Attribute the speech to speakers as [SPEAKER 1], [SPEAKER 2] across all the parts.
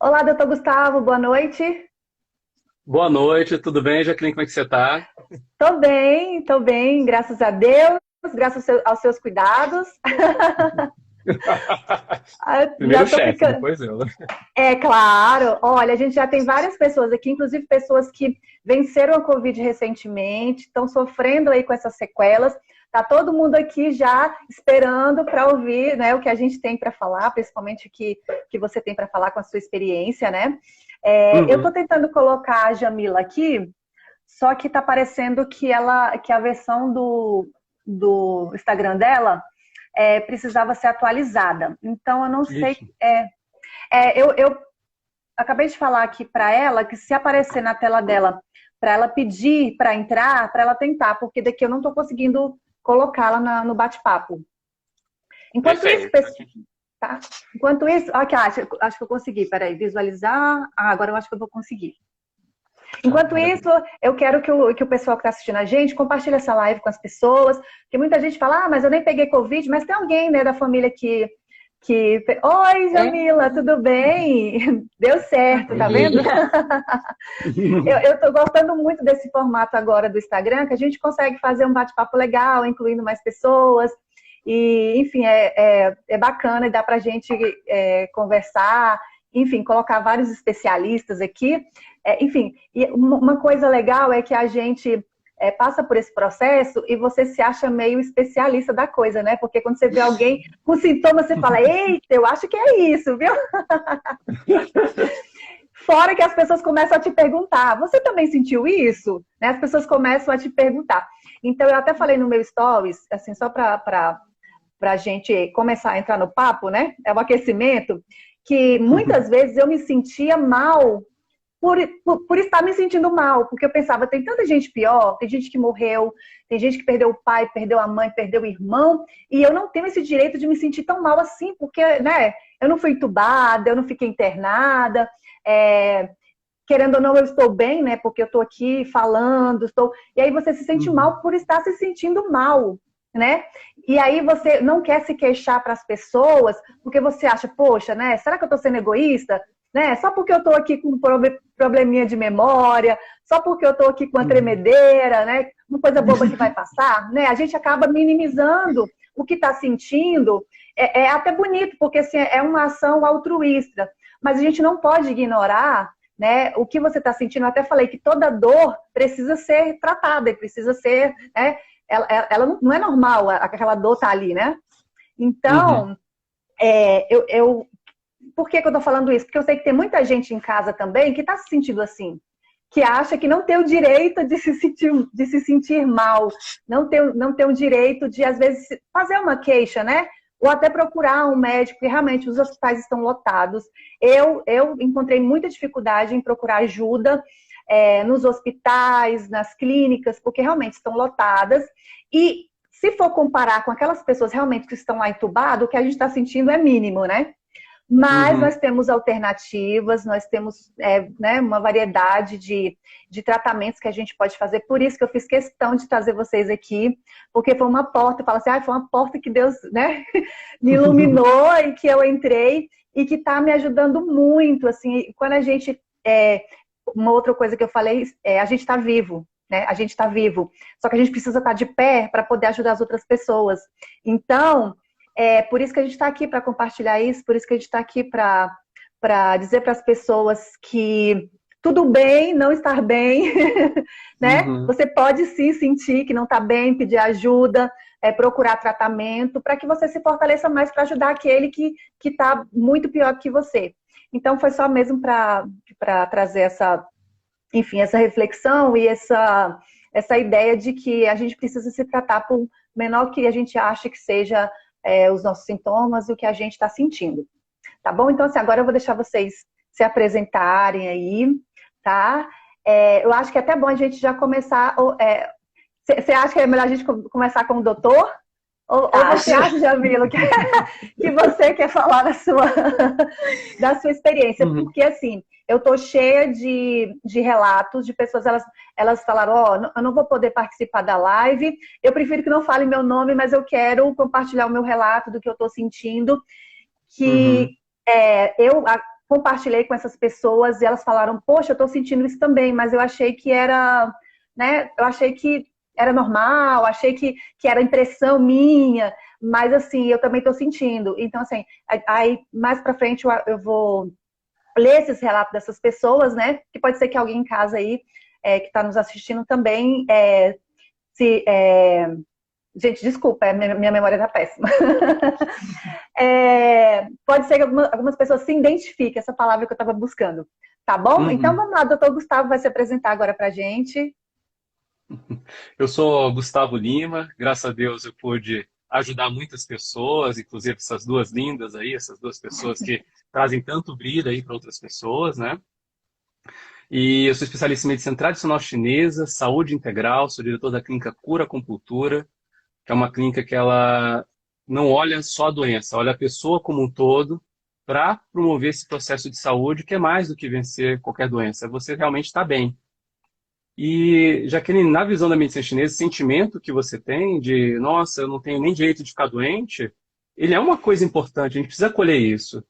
[SPEAKER 1] Olá, doutor Gustavo, boa noite.
[SPEAKER 2] Boa noite, tudo bem, Jacqueline? Como é que você está?
[SPEAKER 1] Tô bem, graças a Deus, graças aos seus cuidados. Já
[SPEAKER 2] Primeiro o
[SPEAKER 1] tô
[SPEAKER 2] chefe,
[SPEAKER 1] ficando.
[SPEAKER 2] depois eu.
[SPEAKER 1] É claro, olha, a gente já tem várias pessoas aqui, inclusive pessoas que venceram a Covid recentemente, estão sofrendo aí com essas sequelas. Tá todo mundo aqui já esperando para ouvir, né, o que a gente tem para falar, principalmente que você tem para falar com a sua experiência, né? Eu estou
[SPEAKER 2] Uhum.
[SPEAKER 1] tentando colocar a Jamila aqui. Só que tá parecendo que a versão do Instagram dela precisava ser atualizada. Então, eu não sei.
[SPEAKER 2] Ixi,
[SPEAKER 1] Eu acabei de falar aqui para ela que se aparecer na tela dela para ela pedir para entrar, para ela tentar, porque daqui eu não estou conseguindo colocá-la no bate-papo. Enquanto isso,
[SPEAKER 2] perfeito.
[SPEAKER 1] tá? Enquanto isso, aqui, acho que eu consegui. Peraí, visualizar. Agora eu acho que eu vou conseguir.
[SPEAKER 2] Ah,
[SPEAKER 1] Enquanto isso,
[SPEAKER 2] maravilha.
[SPEAKER 1] eu quero que o pessoal que está assistindo a gente compartilhe essa live com as pessoas, porque muita gente fala, mas eu nem peguei Covid, mas tem alguém, né, da família que... Oi,
[SPEAKER 2] É.
[SPEAKER 1] Jamila, tudo bem? Deu certo, tá
[SPEAKER 2] Oi.
[SPEAKER 1] vendo? Eu tô gostando muito desse formato agora do Instagram, que a gente consegue fazer um bate-papo legal, incluindo mais pessoas, e, enfim, é bacana e dá pra gente conversar, enfim, colocar vários especialistas aqui. Enfim, e uma coisa legal é que a gente passa por esse processo e você se acha meio especialista da coisa, né? Porque quando você vê alguém com sintomas, você fala, eita, eu acho que é isso, viu? Fora que as pessoas começam a te perguntar, você também sentiu isso? Né? As pessoas começam a te perguntar. Então, eu até falei no meu stories, assim, só para a gente começar a entrar no papo, né? É o aquecimento, que muitas vezes eu me sentia mal por estar me sentindo mal, porque eu pensava, tem tanta gente pior, tem gente que morreu, tem gente que perdeu o pai, perdeu a mãe, perdeu o irmão, e eu não tenho esse direito de me sentir tão mal assim, porque, né, eu não fui entubada, eu não fiquei internada, é, querendo ou não, eu estou bem, né, porque eu estou aqui falando, e aí você se sente
[SPEAKER 2] Uhum.
[SPEAKER 1] mal por estar se sentindo mal, né? E aí você não quer se queixar para as pessoas, porque você acha, poxa, né, será que eu estou sendo egoísta? Né? Só porque eu estou aqui com um probleminha de memória, só porque eu estou aqui com uma
[SPEAKER 2] Uhum.
[SPEAKER 1] tremedeira, né? Uma coisa boba que vai passar, né? A gente acaba minimizando o que está sentindo. É até bonito, porque assim, é uma ação altruísta, mas a gente não pode ignorar, né, o que você está sentindo. Eu até falei que toda dor precisa ser tratada, e precisa ser, né, ela não é normal, aquela dor tá ali, né?
[SPEAKER 2] Uhum.
[SPEAKER 1] Então, eu por que eu estou falando isso? Porque eu sei que tem muita gente em casa também que está se sentindo assim, que acha que não tem o direito de se sentir mal, não tem o direito de, às vezes, fazer uma queixa, né? Ou até procurar um médico, porque realmente os hospitais estão lotados. Eu encontrei muita dificuldade em procurar ajuda nos hospitais, nas clínicas, porque realmente estão lotadas. E se for comparar com aquelas pessoas realmente que estão lá entubadas, o que a gente está sentindo é mínimo, né? Mas nós
[SPEAKER 2] Uhum.
[SPEAKER 1] temos alternativas, nós temos né, uma variedade de tratamentos que a gente pode fazer. Por isso que eu fiz questão de trazer vocês aqui, porque foi uma porta, eu falo assim, foi uma porta que Deus, né, me iluminou e que eu entrei e que está me ajudando muito. Assim, quando a gente. Uma outra coisa que eu falei, a gente está vivo. Né? A gente está vivo. Só que a gente precisa estar de pé para poder ajudar as outras pessoas. Então, por isso que a gente está aqui para compartilhar isso, por isso que a gente está aqui para dizer para as pessoas que tudo bem não estar bem, né?
[SPEAKER 2] Uhum.
[SPEAKER 1] Você pode sim sentir que não está bem, pedir ajuda, procurar tratamento, para que você se fortaleça mais para ajudar aquele que está muito pior do que você. Então, foi só mesmo para trazer enfim, essa reflexão e essa ideia de que a gente precisa se tratar por menor que a gente ache que seja os nossos sintomas e o que a gente está sentindo. Tá bom? Então, assim, agora eu vou deixar vocês se apresentarem aí, tá? Eu acho que é até bom a gente já começar. Você acha que é melhor a gente começar com o doutor? Ou você
[SPEAKER 2] Acho.
[SPEAKER 1] acha, Jamila, que você quer falar da sua experiência?
[SPEAKER 2] Uhum.
[SPEAKER 1] Porque, assim, eu tô cheia de relatos de pessoas, elas falaram, eu não vou poder participar da live, eu prefiro que não fale meu nome, mas eu quero compartilhar o meu relato do que eu tô sentindo, que
[SPEAKER 2] Uhum.
[SPEAKER 1] eu compartilhei com essas pessoas e elas falaram, poxa, eu tô sentindo isso também, mas eu achei que era, né? Eu achei que era normal, achei que era impressão minha, mas assim, eu também tô sentindo. Então, assim, aí mais pra frente eu vou ler esses relatos dessas pessoas, né? Que pode ser que alguém em casa aí que está nos assistindo também se gente, desculpa, minha memória tá péssima. Pode ser que algumas pessoas se identifiquem, essa palavra que eu estava buscando. Tá bom? Então vamos lá, doutor Gustavo vai se apresentar agora pra gente.
[SPEAKER 2] Eu sou Gustavo Lima, graças a Deus eu pude ajudar muitas pessoas, inclusive essas duas lindas aí, essas duas pessoas que trazem tanto brilho aí para outras pessoas, né? E eu sou especialista em medicina tradicional chinesa, saúde integral, sou diretor da clínica Cura Acupuntura, que é uma clínica que ela não olha só a doença, olha a pessoa como um todo para promover esse processo de saúde, que é mais do que vencer qualquer doença, é você realmente estar bem. E, Jaqueline, na visão da medicina chinesa, esse sentimento que você tem de, nossa, eu não tenho nem direito de ficar doente, ele é uma coisa importante, a gente precisa acolher isso.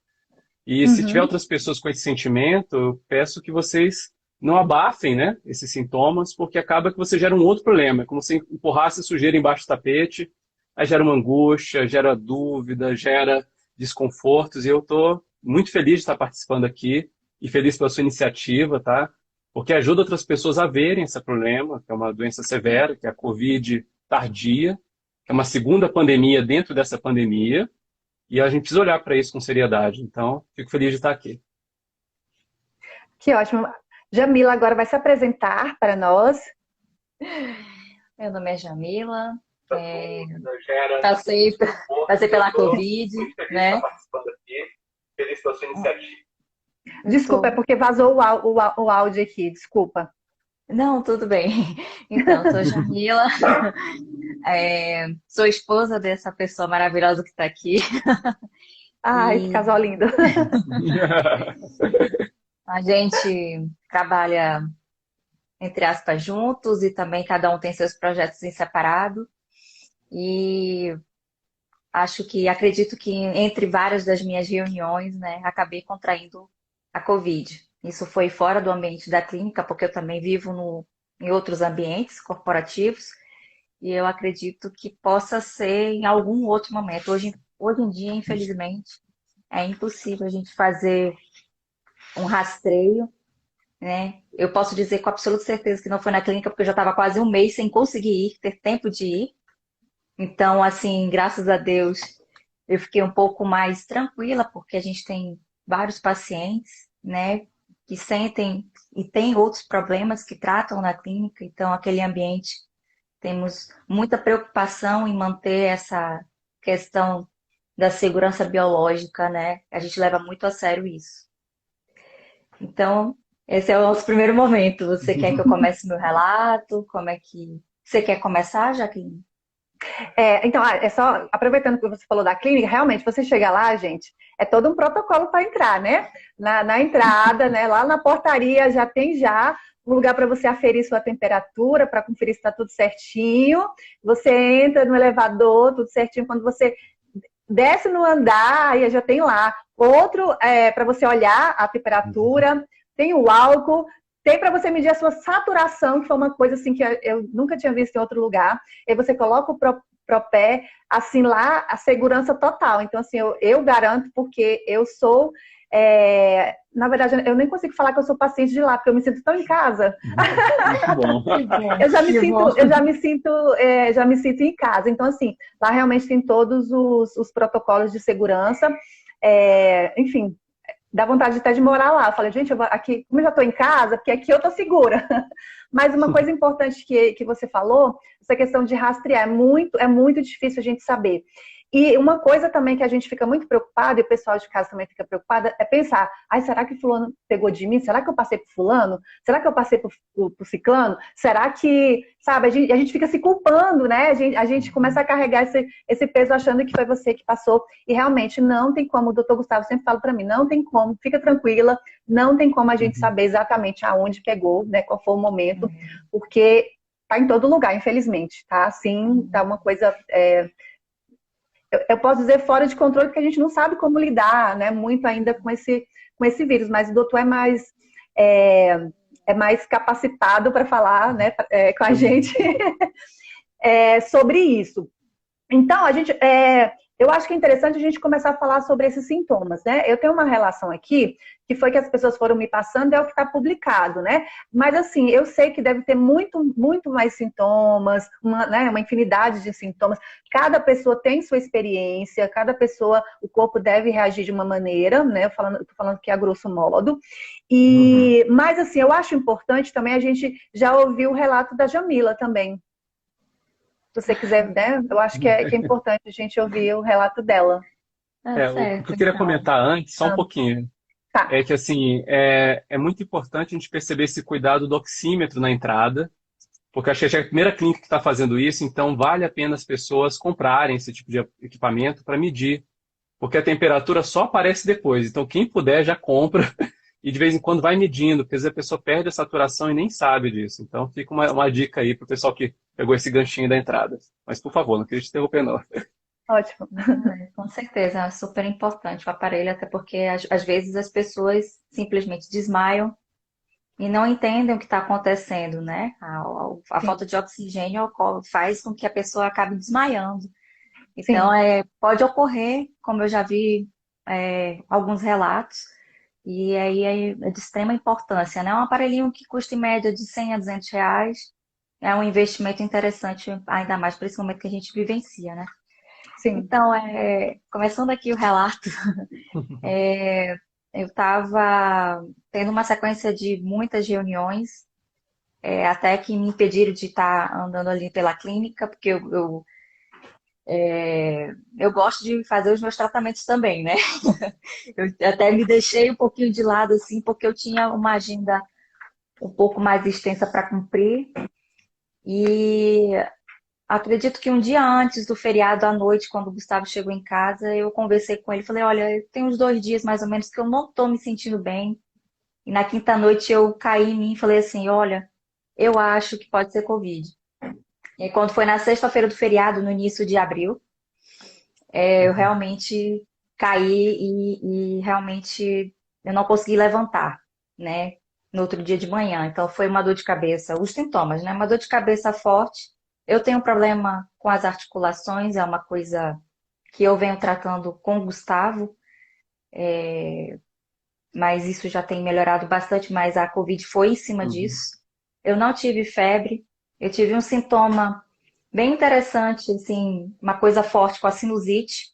[SPEAKER 2] E se tiver outras pessoas com esse sentimento, eu peço que vocês não abafem, né, esses sintomas, porque acaba que você gera um outro problema. É como se empurrasse sujeira embaixo do tapete, aí gera uma angústia, gera dúvida, gera desconfortos. E eu estou muito feliz de estar participando aqui e feliz pela sua iniciativa, tá? Porque ajuda outras pessoas a verem esse problema, que é uma doença severa, que é a Covid tardia, que é uma segunda pandemia dentro dessa pandemia. E a gente precisa olhar para isso com seriedade. Então, fico feliz de estar aqui.
[SPEAKER 1] Que ótimo. Jamila agora vai se apresentar para nós.
[SPEAKER 3] Meu nome é Jamila. Passei pela Covid, né?
[SPEAKER 2] Feliz pela sua iniciativa.
[SPEAKER 1] Desculpa, é porque vazou o áudio aqui, desculpa.
[SPEAKER 3] Não, tudo bem. Então, sou Jamila, sou esposa dessa pessoa maravilhosa que está aqui.
[SPEAKER 1] Ai, que casal lindo.
[SPEAKER 3] A gente trabalha, entre aspas, juntos e também cada um tem seus projetos em separado. E acredito que entre várias das minhas reuniões, né, acabei contraindo a Covid. Isso foi fora do ambiente da clínica, porque eu também vivo em outros ambientes corporativos, e eu acredito que possa ser em algum outro momento. Hoje em dia, infelizmente, é impossível a gente fazer um rastreio, né? Eu posso dizer com absoluta certeza que não foi na clínica, porque eu já estava quase um mês sem conseguir ir, ter tempo de ir. Então, assim, graças a Deus, eu fiquei um pouco mais tranquila, porque a gente tem vários pacientes, né, que sentem e tem outros problemas que tratam na clínica. Então, aquele ambiente, temos muita preocupação em manter essa questão da segurança biológica, né? A gente leva muito a sério isso. Então, esse é o nosso primeiro momento. Você quer que eu comece meu relato? Como é que... Você quer começar, Jaqueline?
[SPEAKER 1] Então, é só aproveitando que você falou da clínica, realmente, você chega lá, gente, é todo um protocolo para entrar, né? Na entrada, né? Lá na portaria já tem um lugar para você aferir sua temperatura, para conferir se está tudo certinho. Você entra no elevador, tudo certinho. Quando você desce no andar, aí já tem lá outro para você olhar a temperatura, tem o álcool. Tem para você medir a sua saturação, que foi uma coisa assim que eu nunca tinha visto em outro lugar. E aí você coloca o propé, assim, lá, a segurança total. Então, assim, eu garanto, porque eu sou... na verdade, eu nem consigo falar que eu sou paciente de lá, porque eu me sinto tão em casa.
[SPEAKER 2] Muito bom.
[SPEAKER 1] Eu já me sinto em casa. Então, assim, lá realmente tem todos os protocolos de segurança. Enfim, dá vontade até de morar lá. Eu falei, gente, aqui, como eu já estou em casa, porque aqui eu estou segura. Mas uma coisa importante que você falou, essa questão de rastrear, é muito difícil a gente saber. E uma coisa também que a gente fica muito preocupado, e o pessoal de casa também fica preocupado, é pensar, será que fulano pegou de mim? Será que eu passei por fulano? Será que eu passei por ciclano? Será que, sabe, a gente fica se culpando, né? A gente começa a carregar esse peso achando que foi você que passou. E realmente não tem como, o doutor Gustavo sempre fala para mim, não tem como, fica tranquila, não tem como a gente saber exatamente aonde pegou, né? Qual foi o momento, porque tá em todo lugar, infelizmente, tá? Assim, tá uma coisa... eu posso dizer fora de controle, porque a gente não sabe como lidar, né, muito ainda com esse vírus, mas o doutor é, é mais capacitado para falar, né, com a gente sobre isso. Então, eu acho que é interessante a gente começar a falar sobre esses sintomas, né? Eu tenho uma relação aqui, que foi que as pessoas foram me passando, é o que está publicado, né? Mas, assim, eu sei que deve ter muito, muito mais sintomas, né, uma infinidade de sintomas. Cada pessoa tem sua experiência, cada pessoa, o corpo deve reagir de uma maneira, né? Tô falando que é a grosso modo. Mas, assim, eu acho importante também a gente já ouvir o relato da Jamila também. Se você quiser, né? Eu acho que é importante a gente ouvir o relato dela.
[SPEAKER 2] O que
[SPEAKER 3] Certo,
[SPEAKER 2] eu queria
[SPEAKER 3] então.
[SPEAKER 2] comentar antes, só um
[SPEAKER 1] Ah,
[SPEAKER 2] pouquinho,
[SPEAKER 1] tá.
[SPEAKER 2] é que assim, é muito importante a gente perceber esse cuidado do oxímetro na entrada, porque acho que é a primeira clínica que está fazendo isso, então vale a pena as pessoas comprarem esse tipo de equipamento para medir, porque a temperatura só aparece depois. Então, quem puder já compra e de vez em quando vai medindo, porque às vezes a pessoa perde a saturação e nem sabe disso. Então, fica uma dica aí para o pessoal que pegou esse ganchinho da entrada. Mas, por favor, não queria te interromper, não.
[SPEAKER 1] Ótimo.
[SPEAKER 3] Com certeza, é super importante o aparelho, até porque às vezes as pessoas simplesmente desmaiam e não entendem o que está acontecendo, né? A
[SPEAKER 1] Sim,
[SPEAKER 3] falta de oxigênio faz com que a pessoa acabe desmaiando. Então,
[SPEAKER 1] sim,
[SPEAKER 3] pode ocorrer, como eu já vi alguns relatos, e aí é de extrema importância, né? Um aparelhinho que custa em média de 100 a 200 reais, é um investimento interessante, ainda mais para esse momento que a gente vivencia, né?
[SPEAKER 1] sim.
[SPEAKER 3] Então, começando aqui o relato, eu estava tendo uma sequência de muitas reuniões, até que me impediram de estar andando ali pela clínica, porque eu gosto de fazer os meus tratamentos também, né? Eu até me deixei um pouquinho de lado, assim, porque eu tinha uma agenda um pouco mais extensa para cumprir. E acredito que um dia antes do feriado à noite, quando o Gustavo chegou em casa, eu conversei com ele. Falei: olha, tem uns 2 dias mais ou menos que eu não estou me sentindo bem. E na quinta noite eu caí em mim e falei assim: olha, eu acho que pode ser Covid. E aí, quando foi na sexta-feira do feriado, no início de abril, eu realmente caí e realmente eu não consegui levantar, né? No outro dia de manhã. Então foi uma dor de cabeça, os sintomas, né? Uma dor de cabeça forte. Eu tenho um problema com as articulações, é uma coisa que eu venho tratando com o Gustavo, mas isso já tem melhorado bastante, mas a Covid foi em cima
[SPEAKER 2] Uhum.
[SPEAKER 3] disso. Eu não tive febre, eu tive um sintoma bem interessante, assim, uma coisa forte com a sinusite.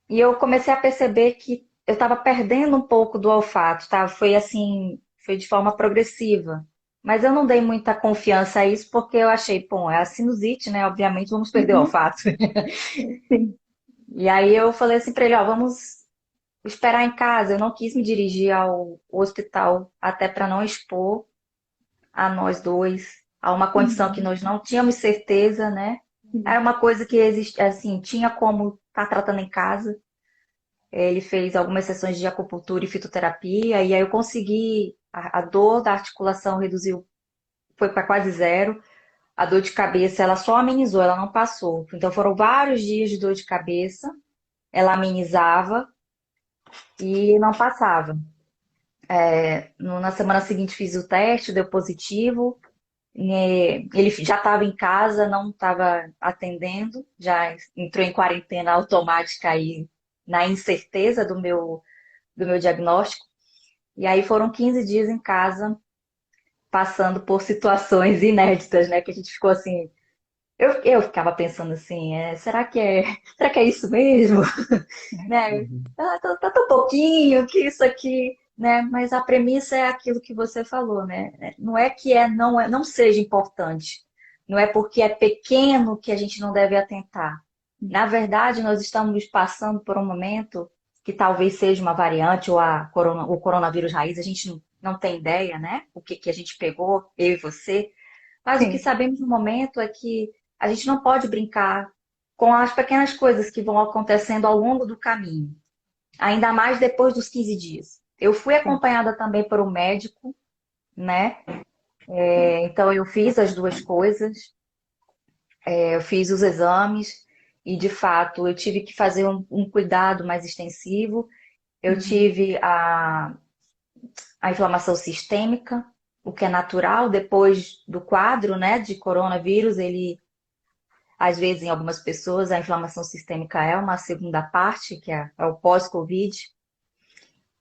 [SPEAKER 3] E eu comecei a perceber que eu estava perdendo um pouco do olfato, tá? Foi assim, foi de forma progressiva. Mas eu não dei muita confiança a isso porque eu achei, bom, é a sinusite, né? Obviamente vamos perder o
[SPEAKER 1] Uhum,
[SPEAKER 3] olfato.
[SPEAKER 1] sim.
[SPEAKER 3] E aí eu falei assim para ele, ó, vamos esperar em casa. Eu não quis me dirigir ao hospital até para não expor a nós dois a uma condição que
[SPEAKER 1] Uhum,
[SPEAKER 3] nós não tínhamos certeza, né? Era
[SPEAKER 1] uhum,
[SPEAKER 3] uma coisa que existe, assim, tinha como estar tratando em casa. Ele fez algumas sessões de acupuntura e fitoterapia, e aí eu consegui, a dor da articulação reduziu, foi para quase zero. A dor de cabeça, ela só amenizou, ela não passou. Então foram vários dias de dor de cabeça, ela amenizava e não passava. Na semana seguinte fiz o teste, deu positivo. Ele já estava em casa, não estava atendendo, já entrou em quarentena automática aí na incerteza do meu diagnóstico. E aí foram 15 dias em casa, passando por situações inéditas, né? Que a gente ficou assim. Eu ficava pensando assim, será que é isso mesmo? Né?
[SPEAKER 2] Uhum.
[SPEAKER 3] Tá tão pouquinho que isso aqui, né? Mas a premissa é aquilo que você falou, né? Não é que não seja importante. Não é porque é pequeno que a gente não deve atentar. Na verdade, nós estamos passando por um momento que talvez seja uma variante ou o coronavírus raiz, a gente não tem ideia, né? O que a gente pegou, eu e você. Mas o que
[SPEAKER 1] sim,
[SPEAKER 3] sabemos no momento é que a gente não pode brincar com as pequenas coisas que vão acontecendo ao longo do caminho, ainda mais depois dos 15 dias. Eu fui
[SPEAKER 1] sim.
[SPEAKER 3] acompanhada também por um médico, né? Então eu fiz as duas coisas, eu fiz os exames e de fato eu tive que fazer um cuidado mais extensivo. Eu tive a inflamação sistêmica, o que é natural depois do quadro, né, de coronavírus. Ele, às vezes, em algumas pessoas, a inflamação sistêmica é uma segunda parte, que é o pós-Covid.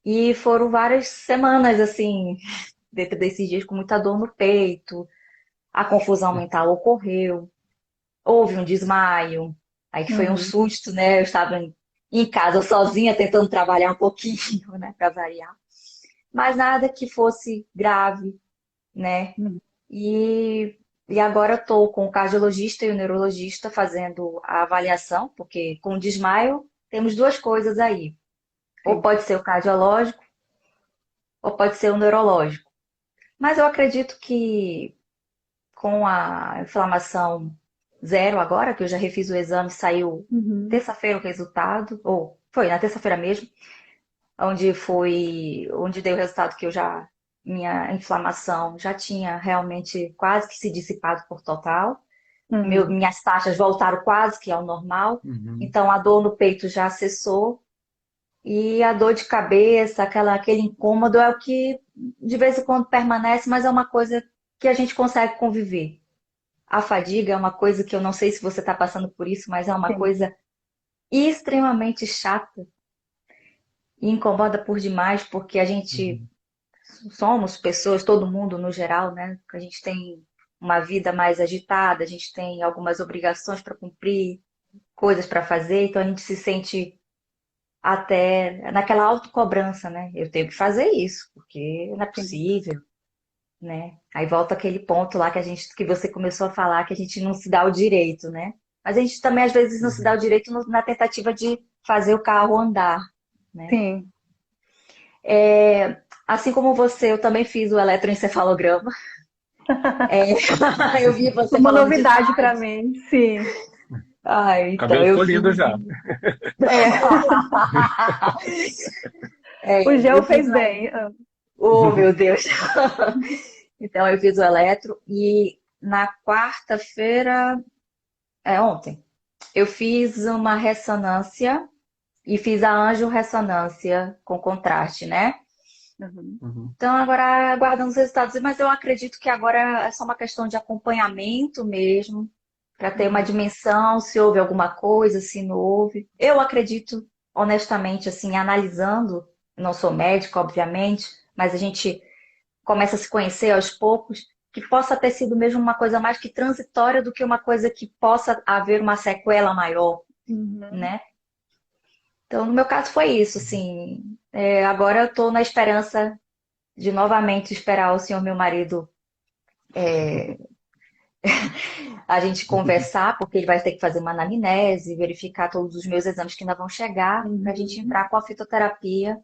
[SPEAKER 3] E foram várias semanas, assim, dentro desses dias com muita dor no peito, a confusão mental ocorreu, houve um desmaio, aí que foi um susto, né? Eu estava em casa sozinha, tentando trabalhar um pouquinho, né, para variar. Mas nada que fosse grave, né? E agora estou com o cardiologista e o neurologista fazendo a avaliação, porque com o desmaio temos duas coisas aí. Ou pode ser o cardiológico, ou pode ser o neurológico. Mas eu acredito que com a inflamação zero agora, que eu já refiz o exame, saiu terça-feira o resultado, ou foi na terça-feira mesmo, onde deu o resultado que minha inflamação já tinha realmente quase que se dissipado por total. Minhas taxas voltaram quase que ao normal. Então a dor no peito já cessou. E a dor de cabeça, aquele incômodo é o que de vez em quando permanece, mas é uma coisa que a gente consegue conviver. A fadiga é uma coisa que eu não sei se você está passando por isso, mas é uma coisa extremamente chata e incomoda por demais, porque a gente somos pessoas, todo mundo no geral, né? A gente tem uma vida mais agitada, a gente tem algumas obrigações para cumprir, coisas para fazer, então a gente se sente até naquela autocobrança, né? Eu tenho que fazer isso, porque não é possível, né? Aí volta aquele ponto lá que você começou a falar, que a gente não se dá o direito, né? Mas a gente também às vezes não se dá o direito na tentativa de fazer o carro andar, né?
[SPEAKER 1] Sim.
[SPEAKER 3] Assim como você, eu também fiz o eletroencefalograma. Eu vi você
[SPEAKER 1] Uma
[SPEAKER 3] falando
[SPEAKER 1] novidade para mim, sim.
[SPEAKER 3] Então
[SPEAKER 2] Cabelo colhido já.
[SPEAKER 1] O gel fez bem.
[SPEAKER 3] Oh, meu Deus! Então, eu fiz o eletro e na quarta-feira, ontem, eu fiz uma ressonância e fiz a angiorressonância com contraste, né? Então, agora aguardando os resultados, mas eu acredito que agora é só uma questão de acompanhamento mesmo, para ter uma dimensão, se houve alguma coisa, se não houve. Eu acredito, honestamente, assim, analisando, não sou médico, obviamente, mas a gente começa a se conhecer aos poucos, que possa ter sido mesmo uma coisa mais que transitória do que uma coisa que possa haver uma sequela maior, né? Então, no meu caso foi isso, assim. Agora eu estou na esperança de novamente esperar o senhor, meu marido, a gente conversar, porque ele vai ter que fazer uma anamnese, verificar todos os meus exames que ainda vão chegar, para a gente entrar com a fitoterapia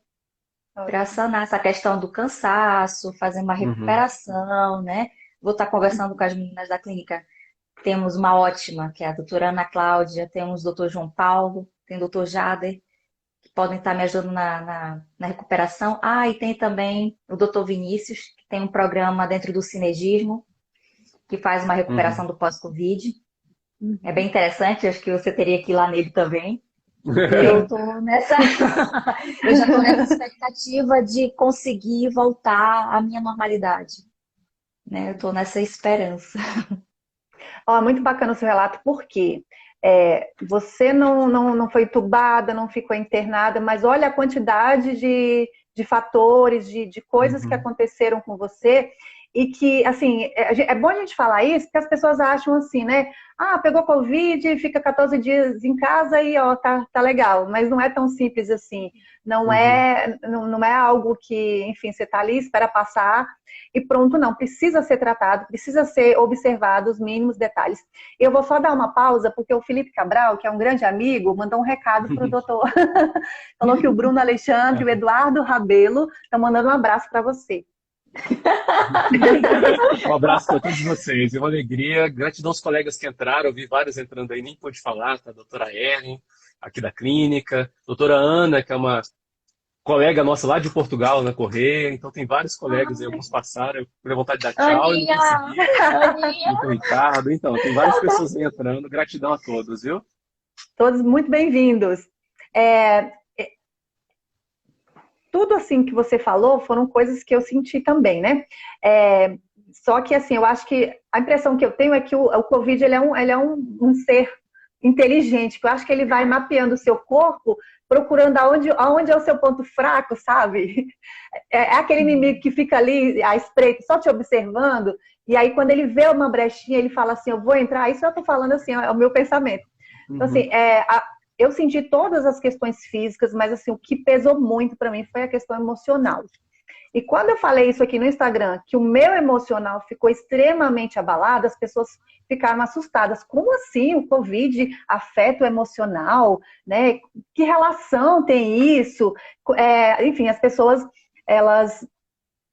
[SPEAKER 3] para sanar essa questão do cansaço, fazer uma recuperação, né? Vou estar conversando com as meninas da clínica. Temos uma ótima, que é a doutora Ana Cláudia, temos o doutor João Paulo, tem o doutor Jader, que podem estar me ajudando na recuperação. E tem também o doutor Vinícius, que tem um programa dentro do Sinergismo, que faz uma recuperação do pós-Covid. É bem interessante, acho que você teria que ir lá nele também. Eu já estou nessa expectativa de conseguir voltar à minha normalidade, né? Eu estou nessa esperança.
[SPEAKER 1] Muito bacana o seu relato, porque você não foi entubada, não ficou internada, mas olha a quantidade de fatores, de coisas que aconteceram com você. E que, assim, é bom a gente falar isso, porque as pessoas acham assim, né? Pegou Covid, fica 14 dias em casa e, tá legal. Mas não é tão simples assim. Não é algo que, enfim, você tá ali, espera passar e pronto, não. Precisa ser tratado, precisa ser observado os mínimos detalhes. Eu vou só dar uma pausa, porque o Felipe Cabral, que é um grande amigo, mandou um recado para o doutor. Falou que o Bruno Alexandre e o Eduardo Rabelo estão mandando um abraço para você.
[SPEAKER 2] Um abraço para todos vocês, é uma alegria, gratidão aos colegas que entraram, eu vi vários entrando aí, nem pude falar, tá? A doutora Erin, aqui da clínica, doutora Ana, que é uma colega nossa lá de Portugal, na Correia, então tem vários colegas aí, alguns passaram, eu tive vontade de dar tchau e não consegui, doutor Ricardo, então, tem várias pessoas aí entrando, gratidão a todos, viu?
[SPEAKER 1] Todos muito bem-vindos. É, tudo assim que você falou foram coisas que eu senti também, né? Só que assim, eu acho que a impressão que eu tenho é que o Covid ele é um ser inteligente, que eu acho que ele vai mapeando o seu corpo, procurando aonde é o seu ponto fraco, sabe? É aquele inimigo que fica ali à espreita, só te observando, e aí quando ele vê uma brechinha, ele fala assim, eu vou entrar, isso eu tô falando assim, é o meu pensamento. Então, assim, eu senti todas as questões físicas, mas assim, o que pesou muito para mim foi a questão emocional. E quando eu falei isso aqui no Instagram, que o meu emocional ficou extremamente abalado, as pessoas ficaram assustadas. Como assim o Covid afeta o emocional? Né? Que relação tem isso? Enfim, as pessoas, elas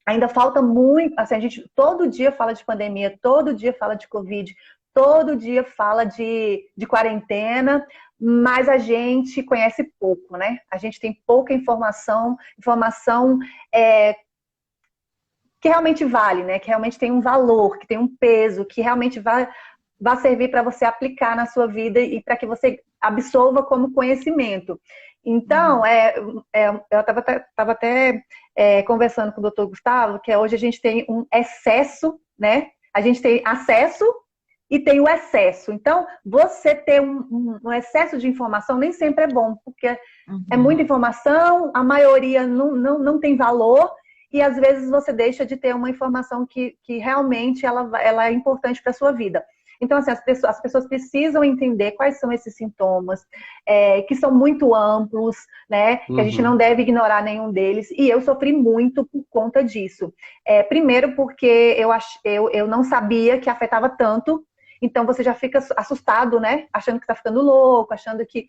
[SPEAKER 1] ainda falta muito. Assim, a gente todo dia fala de pandemia, todo dia fala de Covid, todo dia fala de quarentena, mas a gente conhece pouco, né? A gente tem pouca informação que realmente vale, né? Que realmente tem um valor, que tem um peso, que realmente vai servir para você aplicar na sua vida e para que você absorva como conhecimento. Então, eu estava até conversando com o doutor Gustavo, que hoje a gente tem um excesso, né? A gente tem acesso e tem o excesso. Então, você ter um excesso de informação nem sempre é bom, porque é muita informação, a maioria não tem valor, e às vezes você deixa de ter uma informação que realmente ela é importante para a sua vida. Então, assim, as pessoas precisam entender quais são esses sintomas, que são muito amplos, né? Que a gente não deve ignorar nenhum deles. E eu sofri muito por conta disso. Primeiro porque eu não sabia que afetava tanto. Então, você já fica assustado, né? Achando que está ficando louco, achando que...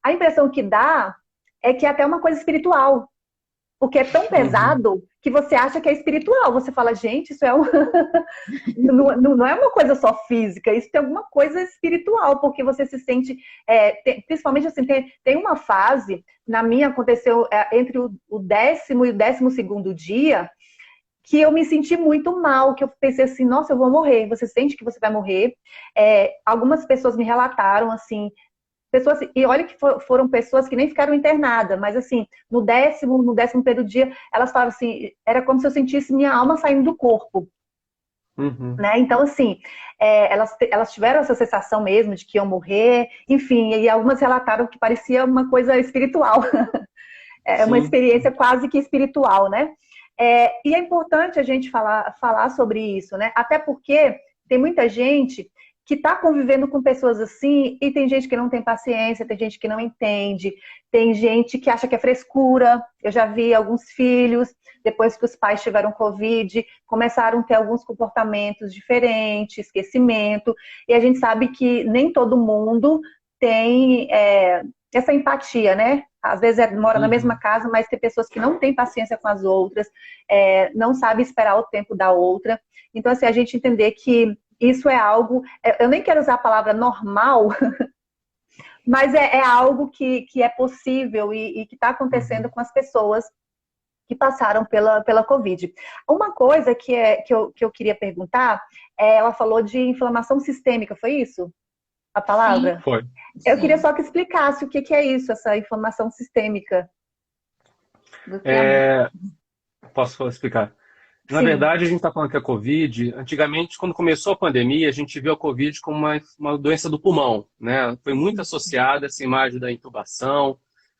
[SPEAKER 1] a impressão que dá é que é até uma coisa espiritual. Porque é tão pesado que você acha que é espiritual. Você fala, gente, isso não é uma coisa só física, isso tem alguma coisa espiritual, porque você se sente, principalmente assim, tem uma fase, na minha aconteceu entre o 10º e o 12º dia, que eu me senti muito mal, que eu pensei assim, nossa, eu vou morrer. Você sente que você vai morrer. Algumas pessoas me relataram, assim, e olha que foram pessoas que nem ficaram internadas, mas assim, no 11º dia, elas falaram assim, era como se eu sentisse minha alma saindo do corpo. Né? Então, assim, elas tiveram essa sensação mesmo de que iam morrer, enfim, e algumas relataram que parecia uma coisa espiritual. Uma experiência quase que espiritual, né? E é importante a gente falar sobre isso, né? Até porque tem muita gente que está convivendo com pessoas assim, e tem gente que não tem paciência, tem gente que não entende, tem gente que acha que é frescura. Eu já vi alguns filhos, depois que os pais tiveram Covid, começaram a ter alguns comportamentos diferentes, esquecimento, e a gente sabe que nem todo mundo tem essa empatia, né? Às vezes mora na mesma casa, mas tem pessoas que não têm paciência com as outras, não sabem esperar o tempo da outra. Então, assim, a gente entender que isso é algo, eu nem quero usar a palavra normal, mas é algo que é possível e que está acontecendo com as pessoas que passaram pela Covid. Uma coisa que eu queria perguntar, ela falou de inflamação sistêmica, foi isso? A palavra?
[SPEAKER 2] Sim, foi.
[SPEAKER 1] Eu queria só que explicasse o que é isso, essa inflamação sistêmica.
[SPEAKER 2] Posso explicar? Na
[SPEAKER 1] Sim.
[SPEAKER 2] verdade, a gente está falando que a Covid, antigamente, quando começou a pandemia, a gente viu a Covid como uma doença do pulmão, né? Foi muito associada a essa imagem da intubação,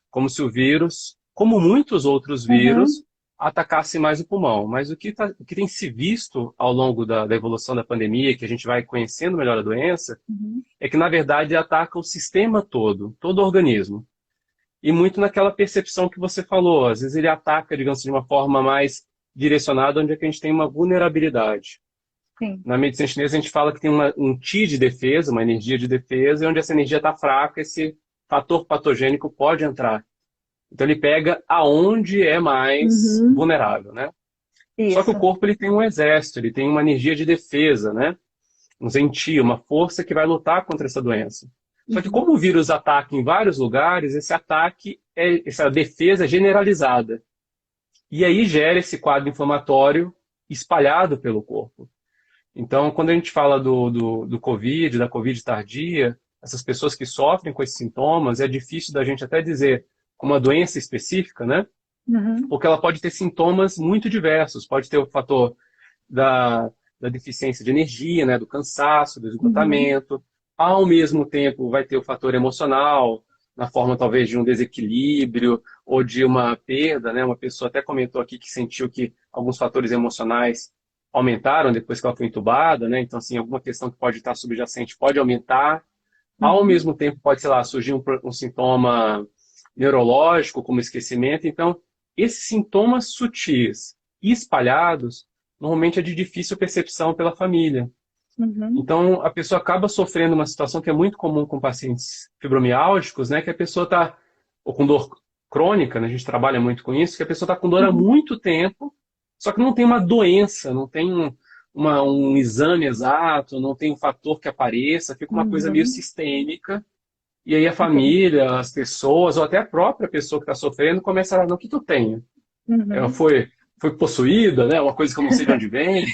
[SPEAKER 2] como se o vírus, como muitos outros vírus, atacasse mais o pulmão. Mas o que tem se visto ao longo da evolução da pandemia, que a gente vai conhecendo melhor a doença, é que, na verdade, ataca o sistema todo o organismo. E muito naquela percepção que você falou. Às vezes ele ataca, digamos, de uma forma mais direcionada, onde é que a gente tem uma vulnerabilidade.
[SPEAKER 1] Sim.
[SPEAKER 2] Na medicina chinesa, a gente fala que tem um Qi de defesa, uma energia de defesa, e onde essa energia está fraca, esse fator patogênico pode entrar. Então ele pega aonde é mais vulnerável, né?
[SPEAKER 1] Isso.
[SPEAKER 2] Só que o corpo ele tem um exército, ele tem uma energia de defesa, né? Um Zen-Chi, uma força que vai lutar contra essa doença. Só que como o vírus ataca em vários lugares, esse ataque, essa defesa é generalizada. E aí gera esse quadro inflamatório espalhado pelo corpo. Então, quando a gente fala do Covid, da Covid tardia, essas pessoas que sofrem com esses sintomas, é difícil da gente até dizer uma doença específica, né? Porque ela pode ter sintomas muito diversos. Pode ter o fator da deficiência de energia, né? Do cansaço, do esgotamento. Ao mesmo tempo, vai ter o fator emocional, na forma talvez de um desequilíbrio ou de uma perda, né? Uma pessoa até comentou aqui que sentiu que alguns fatores emocionais aumentaram depois que ela foi entubada, né? Então, assim, alguma questão que pode estar subjacente pode aumentar. Ao mesmo tempo, pode, sei lá, surgir um sintoma neurológico, como esquecimento. Então, esses sintomas sutis e espalhados, normalmente é de difícil percepção pela família. Então, a pessoa acaba sofrendo uma situação que é muito comum com pacientes fibromiálgicos, né? Que a pessoa está, ou com dor crônica, né? A gente trabalha muito com isso, que a pessoa está com dor há muito tempo, só que não tem uma doença, não tem um exame exato, não tem um fator que apareça, fica uma coisa meio sistêmica, e aí a família, as pessoas, ou até a própria pessoa que está sofrendo, começa a falar, não, o que eu tenho? Foi possuída, né? É uma coisa que eu não sei de onde vem,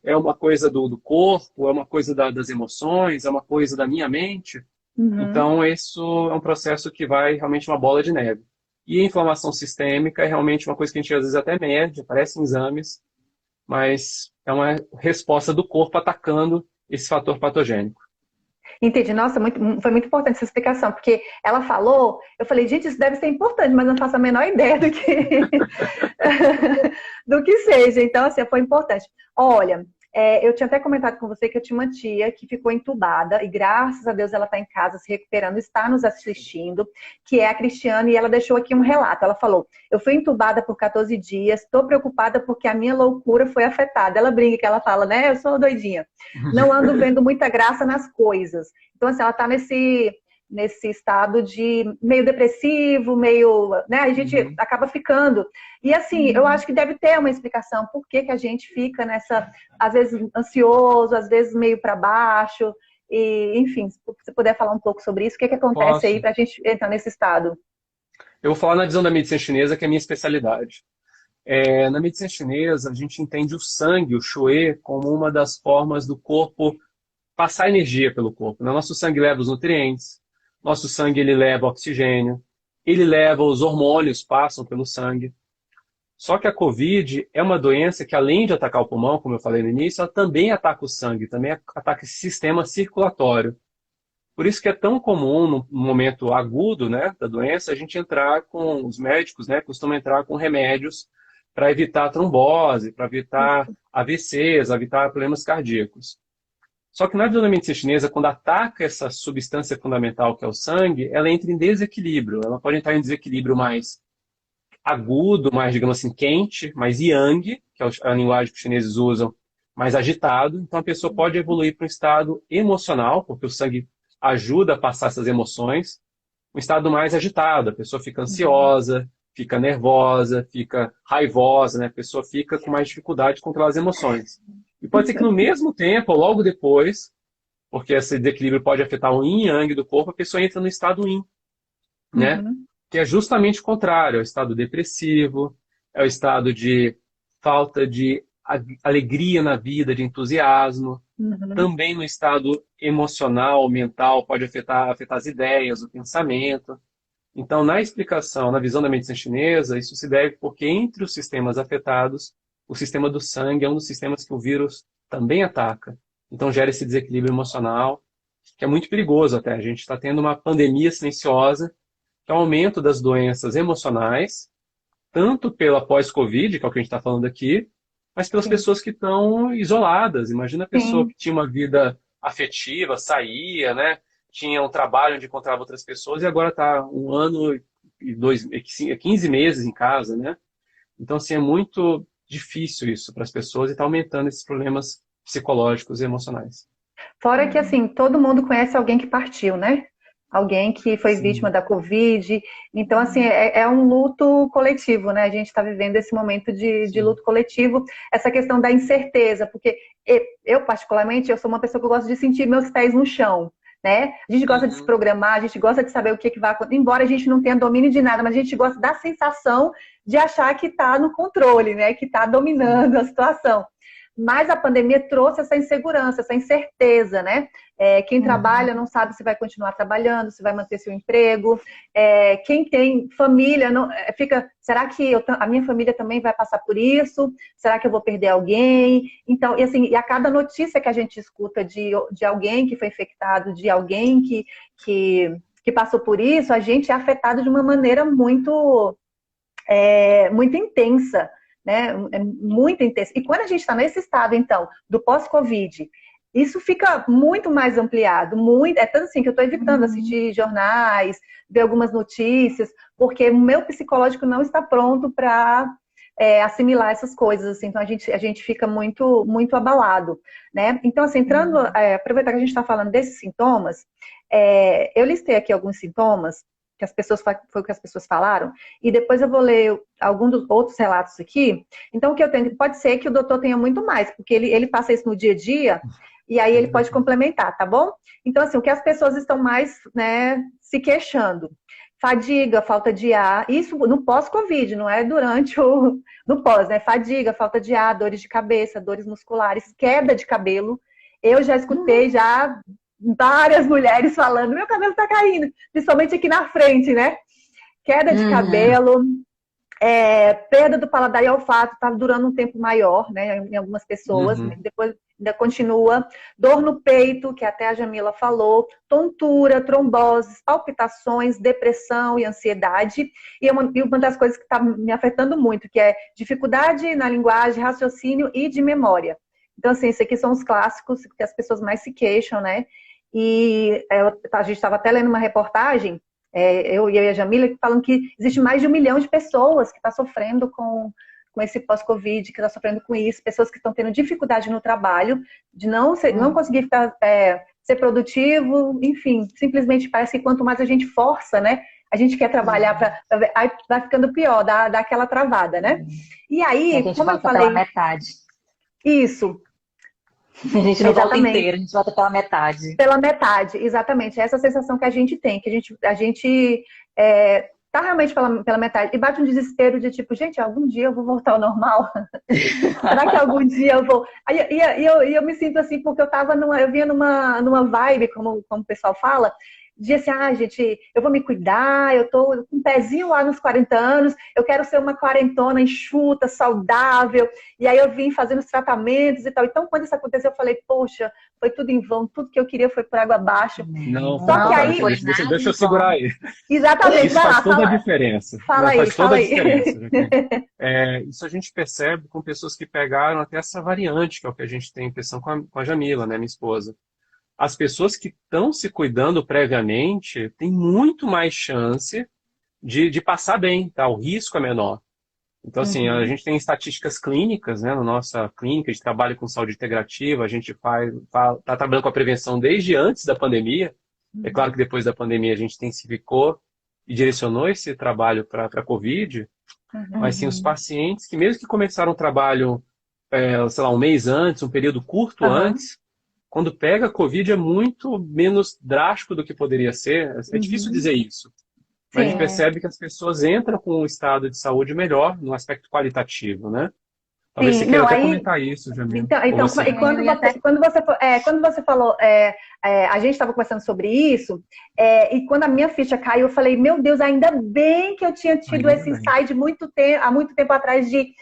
[SPEAKER 2] é uma coisa do corpo, é uma coisa das emoções, é uma coisa da minha mente. Então, isso é um processo que vai realmente uma bola de neve. E a inflamação sistêmica é realmente uma coisa que a gente às vezes até mede, aparece em exames, mas é uma resposta do corpo atacando esse fator patogênico.
[SPEAKER 1] Entendi. Nossa, foi muito importante essa explicação, porque ela falou, eu falei, gente, isso deve ser importante, mas não faço a menor ideia do que, do que seja. Então, assim, foi importante. Olha, eu tinha até comentado com você que eu tinha uma tia que ficou entubada e graças a Deus ela está em casa se recuperando, está nos assistindo, que é a Cristiane, e ela deixou aqui um relato. Ela falou, eu fui entubada por 14 dias, estou preocupada porque a minha loucura foi afetada. Ela brinca que ela fala, né, eu sou doidinha. Não ando vendo muita graça nas coisas. Então, assim, ela está nesse estado de meio depressivo, meio, né, a gente acaba ficando. E assim, eu acho que deve ter uma explicação por que a gente fica nessa, às vezes ansioso, às vezes meio para baixo, e enfim, se você puder falar um pouco sobre isso, o que acontece aí para a gente entrar nesse estado?
[SPEAKER 2] Eu vou falar na visão da medicina chinesa, que é a minha especialidade. Na medicina chinesa, a gente entende o sangue, o Xue, como uma das formas do corpo passar energia pelo corpo. Nosso sangue leva os nutrientes, nosso sangue ele leva oxigênio, ele leva os hormônios, passam pelo sangue. Só que a COVID é uma doença que, além de atacar o pulmão, como eu falei no início, ela também ataca o sangue, também ataca esse sistema circulatório. Por isso que é tão comum, no momento agudo, né, da doença, a gente entrar com, os médicos, né, costumam entrar com remédios para evitar trombose, para evitar AVCs, evitar problemas cardíacos. Só que na visão da medicina chinesa, quando ataca essa substância fundamental que é o sangue, ela entra em desequilíbrio. Ela pode entrar em desequilíbrio mais agudo, mais, digamos assim, quente, mais yang, que é a linguagem que os chineses usam, mais agitado. Então a pessoa pode evoluir para um estado emocional, porque o sangue ajuda a passar essas emoções, um estado mais agitado. A pessoa fica ansiosa, fica nervosa, fica raivosa, né? A pessoa fica com mais dificuldade de controlar as emoções. E pode ser que no mesmo tempo, ou logo depois, porque esse desequilíbrio pode afetar o yin e yang do corpo, a pessoa entra no estado yin, né? Que é justamente o contrário, é o estado depressivo, é o estado de falta de alegria na vida, de entusiasmo. Também no estado emocional, mental, pode afetar as ideias, o pensamento. Então, na explicação, na visão da medicina chinesa, isso se deve porque entre os sistemas afetados, o sistema do sangue é um dos sistemas que o vírus também ataca. Então gera esse desequilíbrio emocional, que é muito perigoso até. A gente está tendo uma pandemia silenciosa, que é o aumento das doenças emocionais, tanto pela pós-Covid, que é o que a gente está falando aqui, mas pelas pessoas que estão isoladas. Imagina a pessoa que tinha uma vida afetiva, saía, né? Tinha um trabalho onde encontrava outras pessoas e agora está 1 ano e 15 meses em casa, né? Então, assim, é muito difícil isso para as pessoas e está aumentando esses problemas psicológicos e emocionais.
[SPEAKER 1] Fora que, assim, todo mundo conhece alguém que partiu, né? Alguém que foi vítima da Covid. Então, assim, é um luto coletivo, né? A gente está vivendo esse momento de luto coletivo. Essa questão da incerteza, porque eu, particularmente, eu sou uma pessoa que gosto de sentir meus pés no chão, né? A gente gosta de se programar, a gente gosta de saber o que vai acontecer, embora a gente não tenha domínio de nada, mas a gente gosta da sensação de achar que está no controle, né? Que está dominando a situação. mas a pandemia trouxe essa insegurança, essa incerteza, né? Quem trabalha não sabe se vai continuar trabalhando, se vai manter seu emprego. Quem tem família, não, será que a minha família também vai passar por isso? Será que eu vou perder alguém? Então, e assim, e a cada notícia que a gente escuta de alguém que foi infectado, de alguém que passou por isso, a gente é afetado de uma maneira muito intensa, né? É muito intensa. E quando a gente está nesse estado, então, do pós-Covid, isso fica muito mais ampliado, é tanto assim que eu estou evitando assistir jornais, ver algumas notícias, porque o meu psicológico não está pronto para assimilar essas coisas, assim, então a gente fica muito, muito abalado, né? Então, assim, aproveitar que a gente está falando desses sintomas, eu listei aqui alguns sintomas que foi o que as pessoas falaram, e depois eu vou ler alguns dos outros relatos aqui. Então, o que eu tenho, pode ser que o doutor tenha muito mais, porque ele passa isso no dia a dia, e aí ele pode complementar, tá bom? Então, assim, o que as pessoas estão mais, né, se queixando. Fadiga, falta de ar, isso no pós-Covid, não é durante no pós, né? Fadiga, falta de ar, dores de cabeça, dores musculares, queda de cabelo. Eu já escutei várias mulheres falando, meu cabelo tá caindo, principalmente aqui na frente, né? Queda de cabelo, perda do paladar e olfato, tá durando um tempo maior, né? Em algumas pessoas, depois ainda continua. Dor no peito, que até a Jamila falou, tontura, tromboses, palpitações, depressão e ansiedade. E uma das coisas que está me afetando muito, que é dificuldade na linguagem, raciocínio e de memória. Então, assim, esses aqui são os clássicos que as pessoas mais se queixam, né? E a gente estava até lendo uma reportagem, eu e a Jamila, falando que existe mais de 1 milhão de pessoas que estão sofrendo com esse pós-Covid, que está sofrendo com isso, pessoas que estão tendo dificuldade no trabalho, de não conseguir ser produtivo, enfim, simplesmente parece que quanto mais a gente força, né? A gente quer trabalhar aí vai ficando pior, dá aquela travada, né? E aí,
[SPEAKER 3] a gente
[SPEAKER 1] como eu
[SPEAKER 3] volta
[SPEAKER 1] falei...
[SPEAKER 3] pela metade.
[SPEAKER 1] Isso.
[SPEAKER 3] A gente não volta inteira, a gente volta pela metade.
[SPEAKER 1] Pela metade, exatamente. Essa sensação que a gente tem, que a gente tá realmente pela metade. E bate um desespero de tipo, gente, algum dia eu vou voltar ao normal? Será que algum dia eu vou? E eu me sinto assim, porque eu vinha numa vibe, como o pessoal fala, de assim, gente, eu vou me cuidar, eu tô com um pezinho lá nos 40 anos, eu quero ser uma quarentona enxuta, saudável, e aí eu vim fazendo os tratamentos e tal. Então, quando isso aconteceu, eu falei, poxa, foi tudo em vão, tudo que eu queria foi por água abaixo.
[SPEAKER 2] Só que aí... Deixa eu segurar aí.
[SPEAKER 1] Exatamente,
[SPEAKER 2] isso faz toda a diferença.
[SPEAKER 1] Faz toda a diferença.
[SPEAKER 2] Isso a gente percebe com pessoas que pegaram até essa variante, que é o que a gente tem impressão com a Jamila, né, minha esposa. As pessoas que estão se cuidando previamente têm muito mais chance de passar bem, tá? O risco é menor. Então, assim, a gente tem estatísticas clínicas, né? Na nossa clínica de trabalho com saúde integrativa, a gente está trabalhando com a prevenção desde antes da pandemia. É claro que depois da pandemia a gente intensificou e direcionou esse trabalho para a Covid, mas sim os pacientes que mesmo que começaram o trabalho, sei lá, um mês antes, um período curto antes, quando pega a Covid é muito menos drástico do que poderia ser. É difícil dizer isso. Mas a gente percebe que as pessoas entram com um estado de saúde melhor, no aspecto qualitativo, né? Talvez você queira até comentar isso, Jamila.
[SPEAKER 1] Então quando você falou, a gente estava conversando sobre isso, e quando a minha ficha caiu, eu falei, meu Deus, ainda bem que eu tinha tido esse insight há muito tempo atrás de,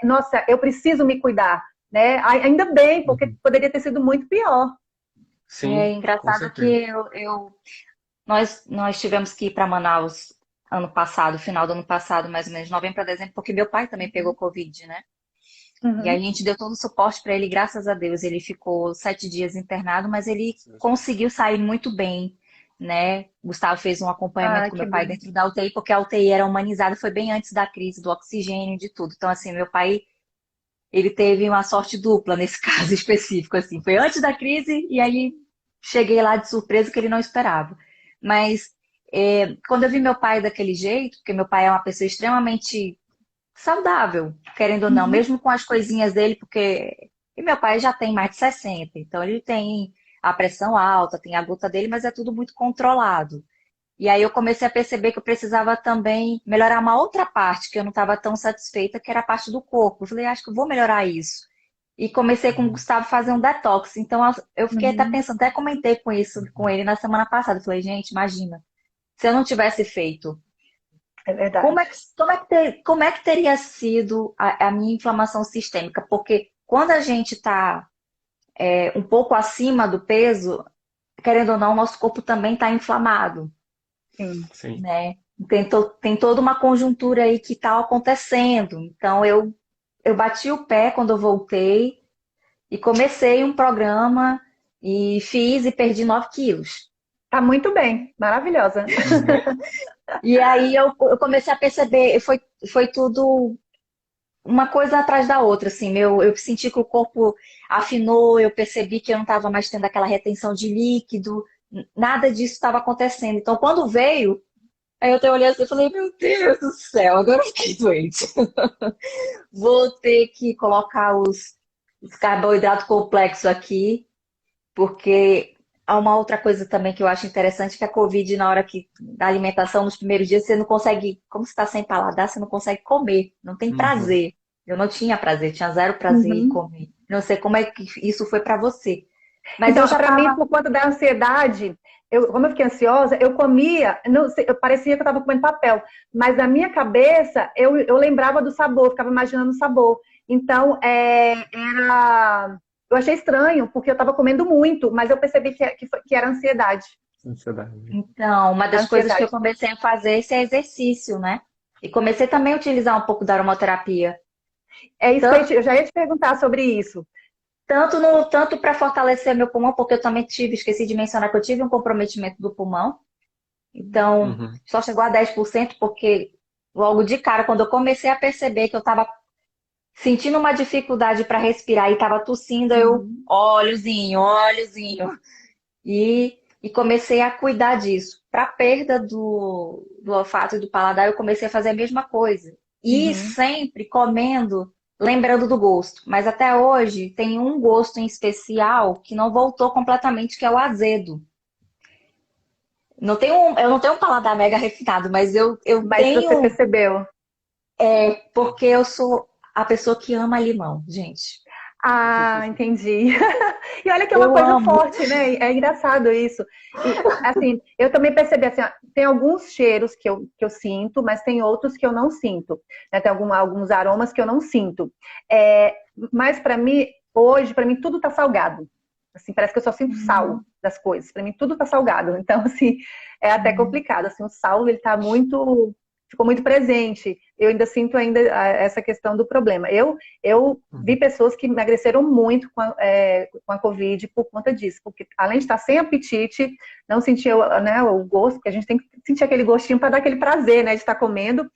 [SPEAKER 1] nossa, eu preciso me cuidar. Né? Ainda bem, porque poderia ter sido muito pior.
[SPEAKER 3] Sim, é engraçado que nós tivemos que ir para Manaus final do ano passado, mais ou menos, de novembro para dezembro, porque meu pai também pegou Covid, né? E aí a gente deu todo o suporte para ele, graças a Deus. Ele ficou 7 dias internado, mas ele conseguiu sair muito bem, né? Gustavo fez um acompanhamento com meu pai dentro da UTI, porque a UTI era humanizada, foi bem antes da crise, do oxigênio, de tudo. Então, assim, meu pai... ele teve uma sorte dupla nesse caso específico, assim. Foi antes da crise e aí cheguei lá de surpresa que ele não esperava. Mas quando eu vi meu pai daquele jeito, porque meu pai é uma pessoa extremamente saudável, querendo ou não, mesmo com as coisinhas dele, porque e meu pai já tem mais de 60, então ele tem a pressão alta, tem a gota dele, mas é tudo muito controlado. E aí eu comecei a perceber que eu precisava também melhorar uma outra parte que eu não estava tão satisfeita, que era a parte do corpo. Eu falei, acho que eu vou melhorar isso. e comecei com o Gustavo a fazer um detox. Então eu fiquei até
[SPEAKER 1] Uhum.
[SPEAKER 3] pensando, até comentei com isso com ele na semana passada. Eu falei, gente, imagina, se eu não tivesse feito,
[SPEAKER 1] É
[SPEAKER 3] como
[SPEAKER 1] verdade.
[SPEAKER 3] é que, como é que teria sido a minha inflamação sistêmica? Porque quando a gente está um pouco acima do peso, querendo ou não, o nosso corpo também está inflamado,
[SPEAKER 1] Sim.
[SPEAKER 2] Sim.
[SPEAKER 3] né? Tem toda uma conjuntura aí que está acontecendo. Então eu bati o pé quando eu voltei e comecei um programa e fiz e perdi 9 quilos.
[SPEAKER 1] Tá muito bem, maravilhosa.
[SPEAKER 2] Uhum.
[SPEAKER 3] E aí eu comecei a perceber, foi tudo uma coisa atrás da outra, assim, eu senti que o corpo afinou, eu percebi que eu não estava mais tendo aquela retenção de líquido, nada disso estava acontecendo. Então, quando veio, aí eu até olhei assim e falei, meu Deus do céu, agora eu fiquei doente. Vou ter que colocar os carboidratos complexos aqui, porque há uma outra coisa também que eu acho interessante, que a Covid, na hora que da alimentação, nos primeiros dias, você não consegue, como você está sem paladar, você não consegue comer, não tem
[SPEAKER 2] Uhum.
[SPEAKER 3] prazer. Eu não tinha prazer, tinha zero prazer em
[SPEAKER 1] Uhum.
[SPEAKER 3] comer. Não sei como é que isso foi para você. Mas eu
[SPEAKER 1] Então,
[SPEAKER 3] já
[SPEAKER 1] para mim,
[SPEAKER 3] estava.
[SPEAKER 1] por conta da ansiedade, como eu fiquei ansiosa, eu comia, não sei, eu parecia que eu estava comendo papel, mas na minha cabeça eu lembrava do sabor, eu ficava imaginando o sabor. Então, eu achei estranho, porque eu estava comendo muito, mas eu percebi que era ansiedade.
[SPEAKER 2] Ansiedade.
[SPEAKER 3] Então, uma
[SPEAKER 1] A
[SPEAKER 3] das coisas que eu
[SPEAKER 1] ansiedade.
[SPEAKER 3] comecei a fazer esse é exercício, né? E comecei também a utilizar um pouco da aromaterapia.
[SPEAKER 1] É isso que
[SPEAKER 3] Tanto,
[SPEAKER 1] eu já ia te perguntar sobre isso.
[SPEAKER 3] tanto para fortalecer meu pulmão, porque eu também tive, esqueci de mencionar que eu tive um comprometimento do pulmão. Então,
[SPEAKER 2] Uhum.
[SPEAKER 3] só chegou a 10% porque logo de cara, quando eu comecei a perceber que eu estava sentindo uma dificuldade para respirar e estava tossindo, eu,
[SPEAKER 1] Uhum.
[SPEAKER 3] óleozinho, óleozinho. E comecei a cuidar disso. Para perda do olfato e do paladar, eu comecei a fazer a mesma coisa. E
[SPEAKER 1] Uhum.
[SPEAKER 3] sempre comendo, lembrando do gosto. Mas até hoje tem um gosto em especial que não voltou completamente, que é o azedo. Eu não tenho um paladar mega refinado, mas eu
[SPEAKER 1] Mas você
[SPEAKER 3] tenho,
[SPEAKER 1] percebeu.
[SPEAKER 3] porque eu sou a pessoa que ama limão, gente.
[SPEAKER 1] Ah, entendi. E olha que é uma
[SPEAKER 3] Eu
[SPEAKER 1] coisa
[SPEAKER 3] amo.
[SPEAKER 1] forte, né? É engraçado isso. E, assim, eu também percebi, assim, ó, tem alguns cheiros que eu sinto, mas tem outros que eu não sinto. Né? Tem alguns aromas que eu não sinto. É, mas para mim, hoje, para mim, tudo tá salgado. Assim, parece que eu só sinto sal
[SPEAKER 3] Hum,
[SPEAKER 1] das coisas. Para mim, tudo tá salgado. Então, assim, é até
[SPEAKER 3] hum,
[SPEAKER 1] complicado. Assim, o sal, ele tá muito... Ficou muito presente. Eu ainda sinto ainda essa questão do problema. Eu vi
[SPEAKER 2] Uhum.
[SPEAKER 1] pessoas que emagreceram muito com a Covid por conta disso, porque além de estar sem apetite, não sentia, né, o gosto, porque a gente tem que sentir aquele gostinho para dar aquele prazer, né, de estar comendo.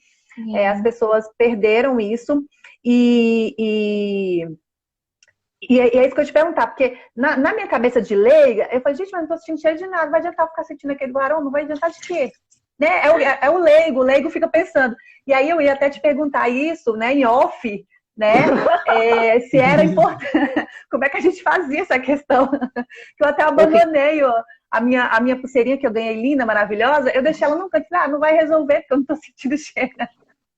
[SPEAKER 1] As
[SPEAKER 3] sim.
[SPEAKER 1] pessoas perderam isso e, e, e é isso que eu te perguntar, porque na minha cabeça de leiga, eu falei, gente, mas não estou sentindo cheiro de nada, vai adiantar ficar sentindo aquele aroma? Não vai adiantar de quê? Né? O leigo fica pensando. E aí eu ia até te perguntar isso, né, em off, né, se era importante, como é que a gente fazia essa questão, que eu até
[SPEAKER 3] Eu fico
[SPEAKER 1] abandonei ó, a minha pulseirinha que eu ganhei linda, maravilhosa, eu deixei ela num canto, não vai resolver, porque eu não estou sentindo cheiro.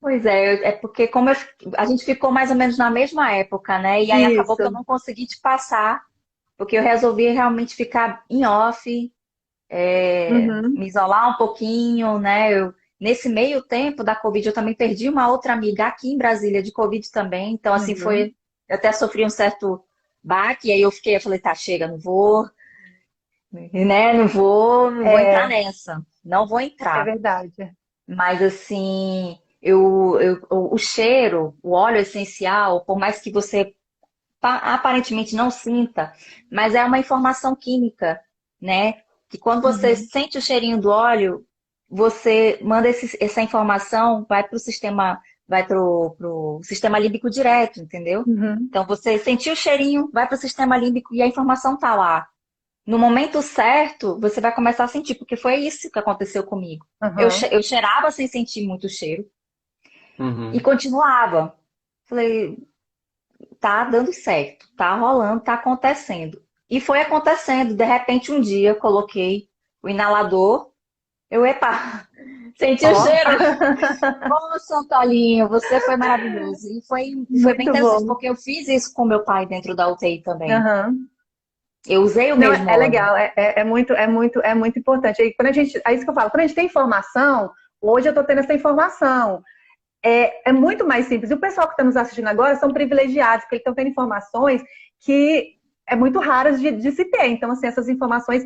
[SPEAKER 3] Pois é, é porque a gente ficou mais ou menos na mesma época, né? E aí acabou que eu
[SPEAKER 1] Isso.
[SPEAKER 3] não consegui te passar, porque eu resolvi realmente ficar em off,
[SPEAKER 1] Uhum.
[SPEAKER 3] me isolar um pouquinho, né? Nesse meio tempo da Covid, eu também perdi uma outra amiga aqui em Brasília de Covid também. Então, assim,
[SPEAKER 1] Uhum.
[SPEAKER 3] eu até sofri um certo baque, e aí eu falei, tá, chega, não vou, né? Não vou entrar
[SPEAKER 1] É,
[SPEAKER 3] nessa, não vou
[SPEAKER 1] é
[SPEAKER 3] entrar.
[SPEAKER 1] verdade.
[SPEAKER 3] Mas assim, o cheiro, o óleo essencial, por mais que você aparentemente não sinta, mas é uma informação química, né? Que quando você
[SPEAKER 1] Uhum.
[SPEAKER 3] sente o cheirinho do óleo, você manda essa informação, vai pro sistema límbico direto, entendeu?
[SPEAKER 1] Uhum.
[SPEAKER 3] Então você sentiu o cheirinho, vai pro sistema límbico e a informação tá lá. No momento certo, você vai começar a sentir, porque foi isso que aconteceu comigo.
[SPEAKER 1] Uhum.
[SPEAKER 3] Eu cheirava sem sentir muito cheiro e
[SPEAKER 2] Uhum.
[SPEAKER 3] continuava. Falei, tá dando certo, tá rolando, tá acontecendo. E foi acontecendo. De repente, um dia, eu coloquei o inalador. Epa, Senti o cheiro. Ô, Santolinho, você foi maravilhoso. E foi bem
[SPEAKER 1] Muito
[SPEAKER 3] interessante,
[SPEAKER 1] bom.
[SPEAKER 3] porque eu fiz isso com meu pai dentro da UTI também.
[SPEAKER 1] Aham.
[SPEAKER 3] Eu usei o
[SPEAKER 1] Não,
[SPEAKER 3] mesmo
[SPEAKER 1] é
[SPEAKER 3] óleo.
[SPEAKER 1] legal, é muito importante. Aí, quando a gente, é isso que eu falo, quando a gente tem informação, hoje eu estou tendo essa informação, é muito mais simples. E o pessoal que está nos assistindo agora são privilegiados, porque eles estão tendo informações que é muito raras de se ter. Então, assim, essas informações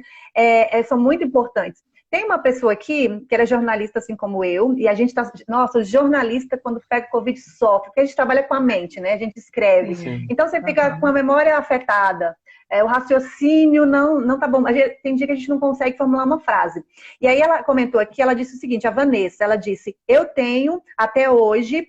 [SPEAKER 1] são muito importantes. Tem uma pessoa aqui que era jornalista assim como eu, e a gente tá. Nossa, o jornalista, quando pega Covid, sofre, porque a gente trabalha com a mente, né? A gente escreve.
[SPEAKER 2] Sim.
[SPEAKER 1] Então você fica com a
[SPEAKER 3] Uhum.
[SPEAKER 1] memória afetada. O raciocínio não tá bom. Tem dia que a gente não consegue formular uma frase. E aí ela comentou aqui, ela disse o seguinte, a Vanessa, ela disse, eu tenho até hoje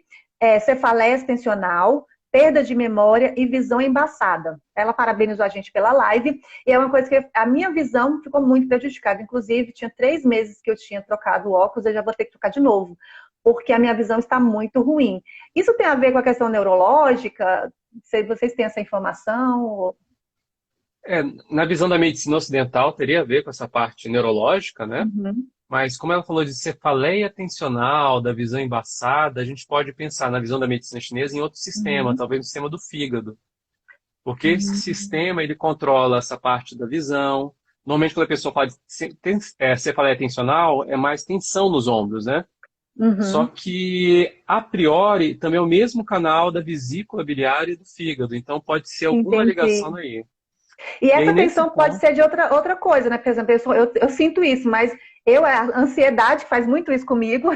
[SPEAKER 1] cefaleia extensional, perda de memória e visão embaçada. Ela parabenizou a gente pela live e é uma coisa que a minha visão ficou muito prejudicada. Inclusive, tinha 3 meses que eu tinha trocado o óculos, eu já vou ter que trocar de novo, porque a minha visão está muito ruim. Isso tem a ver com a questão neurológica? Se vocês têm essa informação?
[SPEAKER 2] Na visão da medicina ocidental, teria a ver com essa parte neurológica, né?
[SPEAKER 1] Uhum.
[SPEAKER 2] Mas como ela falou de cefaleia tensional, da visão embaçada, a gente pode pensar na visão da medicina chinesa em outro sistema,
[SPEAKER 1] Uhum.
[SPEAKER 2] talvez no sistema do fígado. Porque esse
[SPEAKER 1] Uhum.
[SPEAKER 2] sistema, ele controla essa parte da visão. Normalmente, quando a pessoa fala de cefaleia tensional, é mais tensão nos ombros, né? Só
[SPEAKER 1] Uhum.
[SPEAKER 2] que, a priori, também é o mesmo canal da vesícula biliar e do fígado. Então, pode ser alguma ligação
[SPEAKER 1] Entendi.
[SPEAKER 2] aí.
[SPEAKER 1] E
[SPEAKER 2] E aí,
[SPEAKER 1] essa
[SPEAKER 2] nesse
[SPEAKER 1] tensão pode
[SPEAKER 2] ponto,
[SPEAKER 1] ser de outra coisa, né? Por exemplo, eu sinto isso, mas a ansiedade faz muito isso comigo.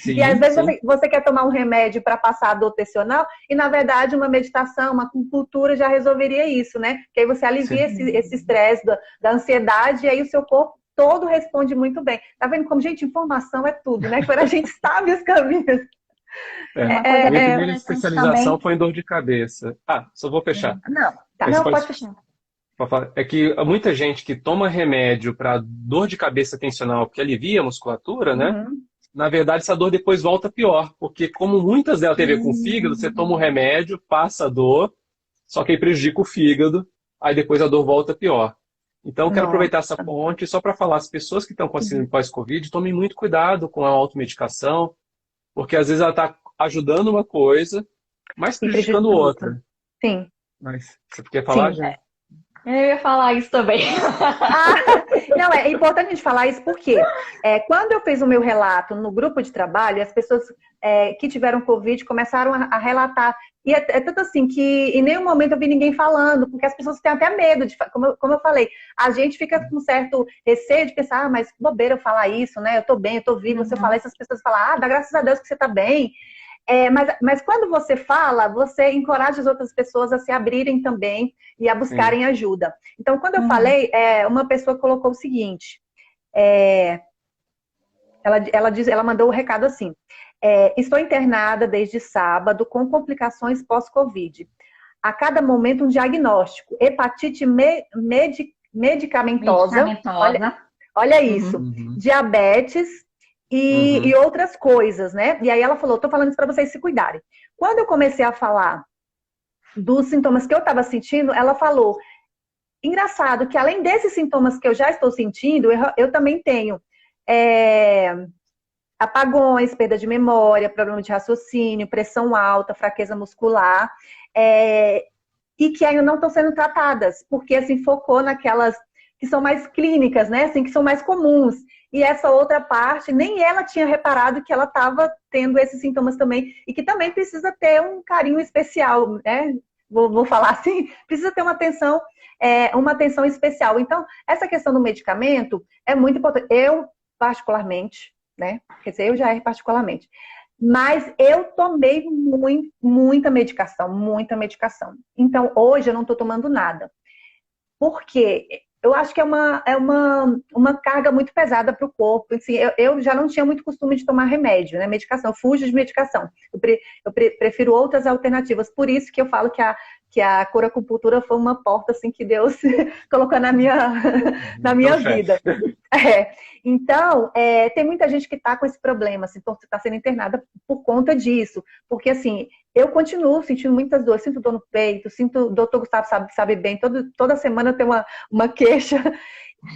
[SPEAKER 1] E às
[SPEAKER 2] sim,
[SPEAKER 1] vezes
[SPEAKER 2] sim,
[SPEAKER 1] você quer tomar um remédio para passar a dor tensional, e na verdade uma meditação, uma acupuntura já resolveria isso, né? Que aí você alivia
[SPEAKER 2] sim.
[SPEAKER 1] esse estresse da ansiedade, e aí o seu corpo todo responde muito bem. Tá vendo como, gente, informação é tudo, né? Quando a gente sabe os caminhos.
[SPEAKER 3] Uma coisa
[SPEAKER 2] A minha
[SPEAKER 3] bem
[SPEAKER 1] É,
[SPEAKER 2] primeira
[SPEAKER 3] interessante também.
[SPEAKER 2] especialização foi em dor de cabeça. Só vou fechar.
[SPEAKER 3] Não,
[SPEAKER 2] Aí você
[SPEAKER 1] não,
[SPEAKER 2] pode
[SPEAKER 1] pode fechar.
[SPEAKER 2] falar. É que muita gente que toma remédio para dor de cabeça tensional, que alivia a musculatura, né?
[SPEAKER 1] Uhum.
[SPEAKER 2] Na verdade, essa dor depois volta pior. Porque como muitas delas têm a ver com o fígado, você toma o
[SPEAKER 3] Hum,
[SPEAKER 2] remédio, passa a dor, só que aí prejudica o fígado, aí depois a dor volta pior. Então, eu quero
[SPEAKER 1] Nossa.
[SPEAKER 2] aproveitar essa ponte só para falar, as pessoas que estão com a síndrome pós-Covid, tomem muito cuidado com a automedicação, porque às vezes ela está ajudando uma coisa, mas
[SPEAKER 1] E
[SPEAKER 2] prejudicando
[SPEAKER 1] prejudica outra.
[SPEAKER 2] outra.
[SPEAKER 1] Sim,
[SPEAKER 2] Mas você quer falar,
[SPEAKER 1] sim.
[SPEAKER 2] já?
[SPEAKER 3] eu ia falar isso também.
[SPEAKER 1] Ah, não, é importante a gente falar isso porque quando eu fiz o meu relato no grupo de trabalho, as pessoas que tiveram Covid começaram a relatar. E é tanto assim que em nenhum momento eu vi ninguém falando, porque as pessoas têm até medo de, como eu falei, a gente fica com um certo receio de pensar, mas que bobeira eu falar isso, né? Eu tô bem, eu tô viva. Se eu falar
[SPEAKER 3] Uhum.
[SPEAKER 1] isso, as pessoas falam, dá graças a Deus que você tá bem. Mas quando você fala, você encoraja as outras pessoas a se abrirem também e a
[SPEAKER 2] Sim.
[SPEAKER 1] buscarem ajuda. Então, quando eu
[SPEAKER 3] Uhum.
[SPEAKER 1] falei, uma pessoa colocou o seguinte: ela mandou o recado assim: estou internada desde sábado com complicações pós-Covid. A cada momento um diagnóstico: hepatite medicamentosa,
[SPEAKER 3] Medicamentosa.
[SPEAKER 1] olha isso,
[SPEAKER 3] Uhum.
[SPEAKER 2] Uhum.
[SPEAKER 1] diabetes e
[SPEAKER 2] Uhum.
[SPEAKER 1] outras coisas, né? E aí ela falou: tô falando isso para vocês se cuidarem. Quando eu comecei a falar dos sintomas que eu estava sentindo, ela falou: engraçado que além desses sintomas que eu já estou sentindo, eu também tenho apagões, perda de memória, problema de raciocínio, pressão alta, fraqueza muscular, e que ainda não estão sendo tratadas, porque assim focou naquelas que são mais clínicas, né? Assim, que são mais comuns. E essa outra parte, nem ela tinha reparado que ela estava tendo esses sintomas também, e que também precisa ter um carinho especial, né? Vou falar assim, precisa ter uma atenção especial. Então, essa questão do medicamento é muito importante. Eu, particularmente, né? Quer dizer, eu já erro particularmente. Mas eu tomei muita medicação, muita medicação. Então, hoje eu não estou tomando nada. Por quê? Eu acho que é uma carga muito pesada para o corpo. Assim, eu já não tinha muito costume de tomar remédio, né? Medicação, eu fujo de medicação. Eu prefiro outras alternativas. Por isso que eu falo que a curacupuntura foi uma porta assim, que Deus colocou na na
[SPEAKER 2] Então,
[SPEAKER 1] minha
[SPEAKER 2] chefe.
[SPEAKER 1] vida. Então, tem muita gente que está com esse problema, assim, está sendo internada por conta disso. Porque, assim, eu continuo sentindo muitas dores, sinto dor no peito, sinto, o doutor Gustavo sabe bem, toda semana tem uma queixa.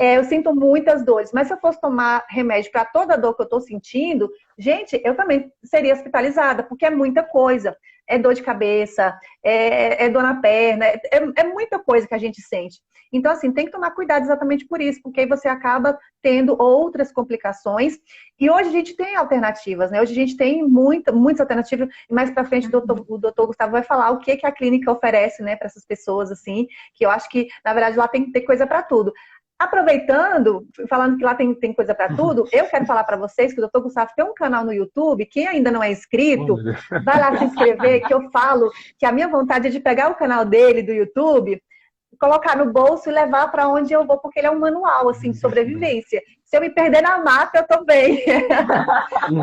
[SPEAKER 1] Eu sinto muitas dores, mas se eu fosse tomar remédio para toda a dor que eu estou sentindo, gente, eu também seria hospitalizada, porque é muita coisa. É dor de cabeça, é dor na perna, é muita coisa que a gente sente. Então, assim, tem que tomar cuidado exatamente por isso, porque aí você acaba tendo outras complicações. E hoje a gente tem alternativas, né? Hoje a gente tem muitas alternativas. E mais para frente o doutor Gustavo vai falar o que a clínica oferece, né, para essas pessoas, assim, que eu acho que, na verdade, lá tem que ter coisa para tudo. Aproveitando, falando que lá tem coisa para tudo, eu quero falar para vocês que o Dr. Gustavo tem um canal no YouTube. Quem ainda não é inscrito, vai lá se inscrever, que eu falo que a minha vontade é de pegar o canal dele do YouTube, colocar no bolso e levar para onde eu vou, porque ele é um manual assim de sobrevivência. Se eu me perder na mata, eu tô bem.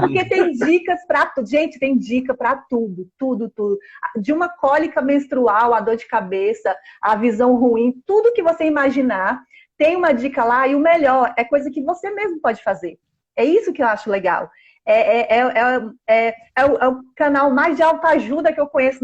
[SPEAKER 1] Porque tem dicas para tudo. Gente, tem dica para tudo, tudo. De uma cólica menstrual, a dor de cabeça, a visão ruim, tudo que você imaginar. Tem uma dica lá e o melhor é coisa que você mesmo pode fazer. É isso que eu acho legal. É o canal mais de autoajuda que eu conheço.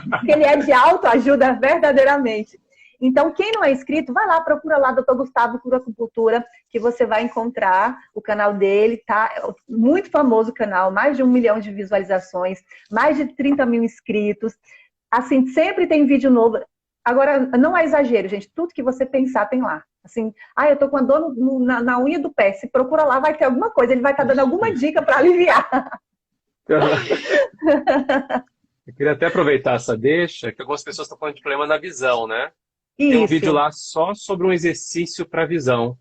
[SPEAKER 1] Porque ele é de autoajuda verdadeiramente. Então, quem não é inscrito, vai lá, procura lá Dr. Gustavo Cura Acupuntura, que você vai encontrar o canal dele, tá? Muito famoso o canal, mais de 1 milhão de visualizações, mais de 30 mil inscritos. Assim, sempre tem vídeo novo. Agora, não é exagero, gente. Tudo que você pensar tem lá. Assim, eu tô com a dor na unha do pé. Se procura lá, vai ter alguma coisa. Ele vai estar dando alguma dica para aliviar.
[SPEAKER 2] Eu queria até aproveitar essa deixa, que algumas pessoas estão falando de problema na visão, né?
[SPEAKER 1] Isso.
[SPEAKER 2] Tem um vídeo lá só sobre um exercício para visão.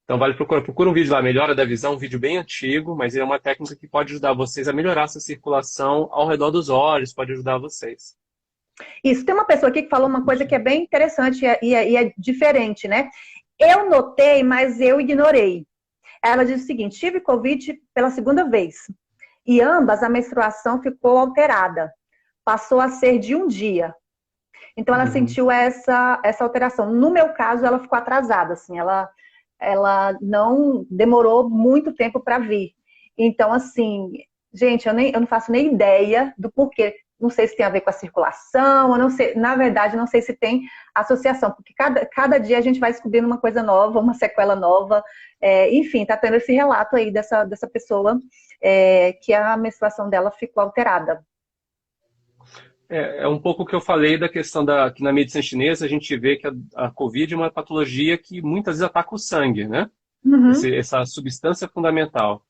[SPEAKER 2] Então vale procura um vídeo lá, melhora da visão, um vídeo bem antigo, mas é uma técnica que pode ajudar vocês a melhorar essa circulação ao redor dos olhos, pode ajudar vocês.
[SPEAKER 1] Isso, tem uma pessoa aqui que falou uma coisa que é bem interessante e é diferente, né? Eu notei, mas eu ignorei. Ela diz o seguinte: tive Covid pela segunda vez. E ambas a menstruação ficou alterada. Passou a ser de um dia. Então ela sentiu essa alteração. No meu caso, ela ficou atrasada, assim, ela não demorou muito tempo para vir. Então, assim, gente, eu não faço nem ideia do porquê. Não sei se tem a ver com a circulação, eu não sei, na verdade, não sei se tem associação, porque cada dia a gente vai descobrindo uma coisa nova, uma sequela nova. Enfim, tá tendo esse relato aí dessa pessoa que a menstruação dela ficou alterada.
[SPEAKER 2] É um pouco o que eu falei da questão que na medicina chinesa a gente vê que a Covid é uma patologia que muitas vezes ataca o sangue, né? Essa substância fundamental.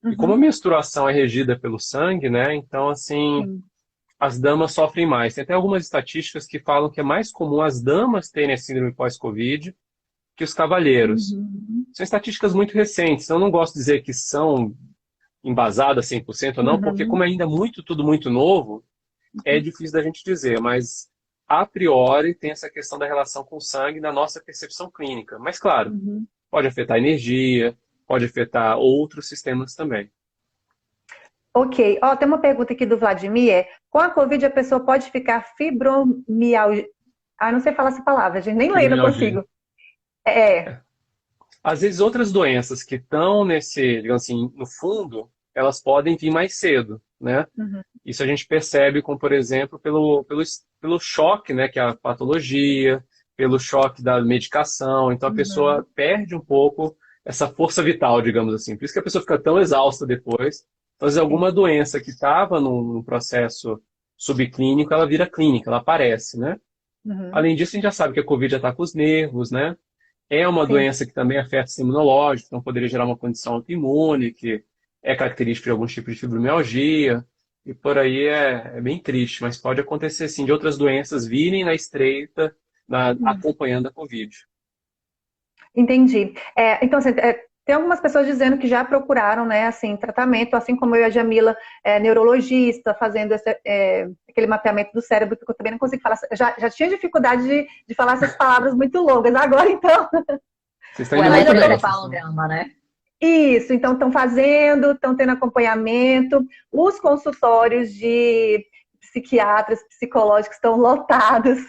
[SPEAKER 2] E como a menstruação é regida pelo sangue, né? Então, assim, as damas sofrem mais. Tem até algumas estatísticas que falam que é mais comum as damas terem a síndrome pós-Covid que os cavalheiros. São estatísticas muito recentes. Eu não gosto de dizer que são embasadas 100% ou não, porque como ainda é tudo muito novo, é difícil da gente dizer, mas a priori tem essa questão da relação com o sangue na nossa percepção clínica. Mas claro, pode afetar a energia, pode afetar outros sistemas também.
[SPEAKER 1] Ok. Tem uma pergunta aqui do Vladimir. Com a Covid a pessoa pode ficar fibromialgia? Não sei falar essa palavra, gente. Nem ler, não consigo.
[SPEAKER 2] Às vezes outras doenças que estão digamos assim, no fundo, elas podem vir mais cedo, né? Isso a gente percebe, como por exemplo, pelo choque, né, que é a patologia, pelo choque da medicação. Então a pessoa perde um pouco essa força vital, digamos assim. Por isso que a pessoa fica tão exausta depois. Então, às vezes, alguma doença que estava num processo subclínico, ela vira clínica, ela aparece, né? Além disso, a gente já sabe que a Covid ataca os nervos, né? É uma doença que também afeta o sistema imunológico, então poderia gerar uma condição autoimune, que é característica de alguns tipos de fibromialgia. E por aí é bem triste, mas pode acontecer sim de outras doenças virem na estreita, acompanhando a Covid. Entendi.
[SPEAKER 1] Então, assim, tem algumas pessoas dizendo que já procuraram, né, assim, tratamento, assim como eu e a Jamila, neurologista, fazendo aquele mapeamento do cérebro, que eu também não consigo falar. Já tinha dificuldade de falar essas palavras muito longas. Agora, então...
[SPEAKER 2] Vocês estão indo muito bem.
[SPEAKER 3] Palograma, né?
[SPEAKER 1] Isso, então estão fazendo, estão tendo acompanhamento. Os consultórios de psiquiatras, psicológicos estão lotados,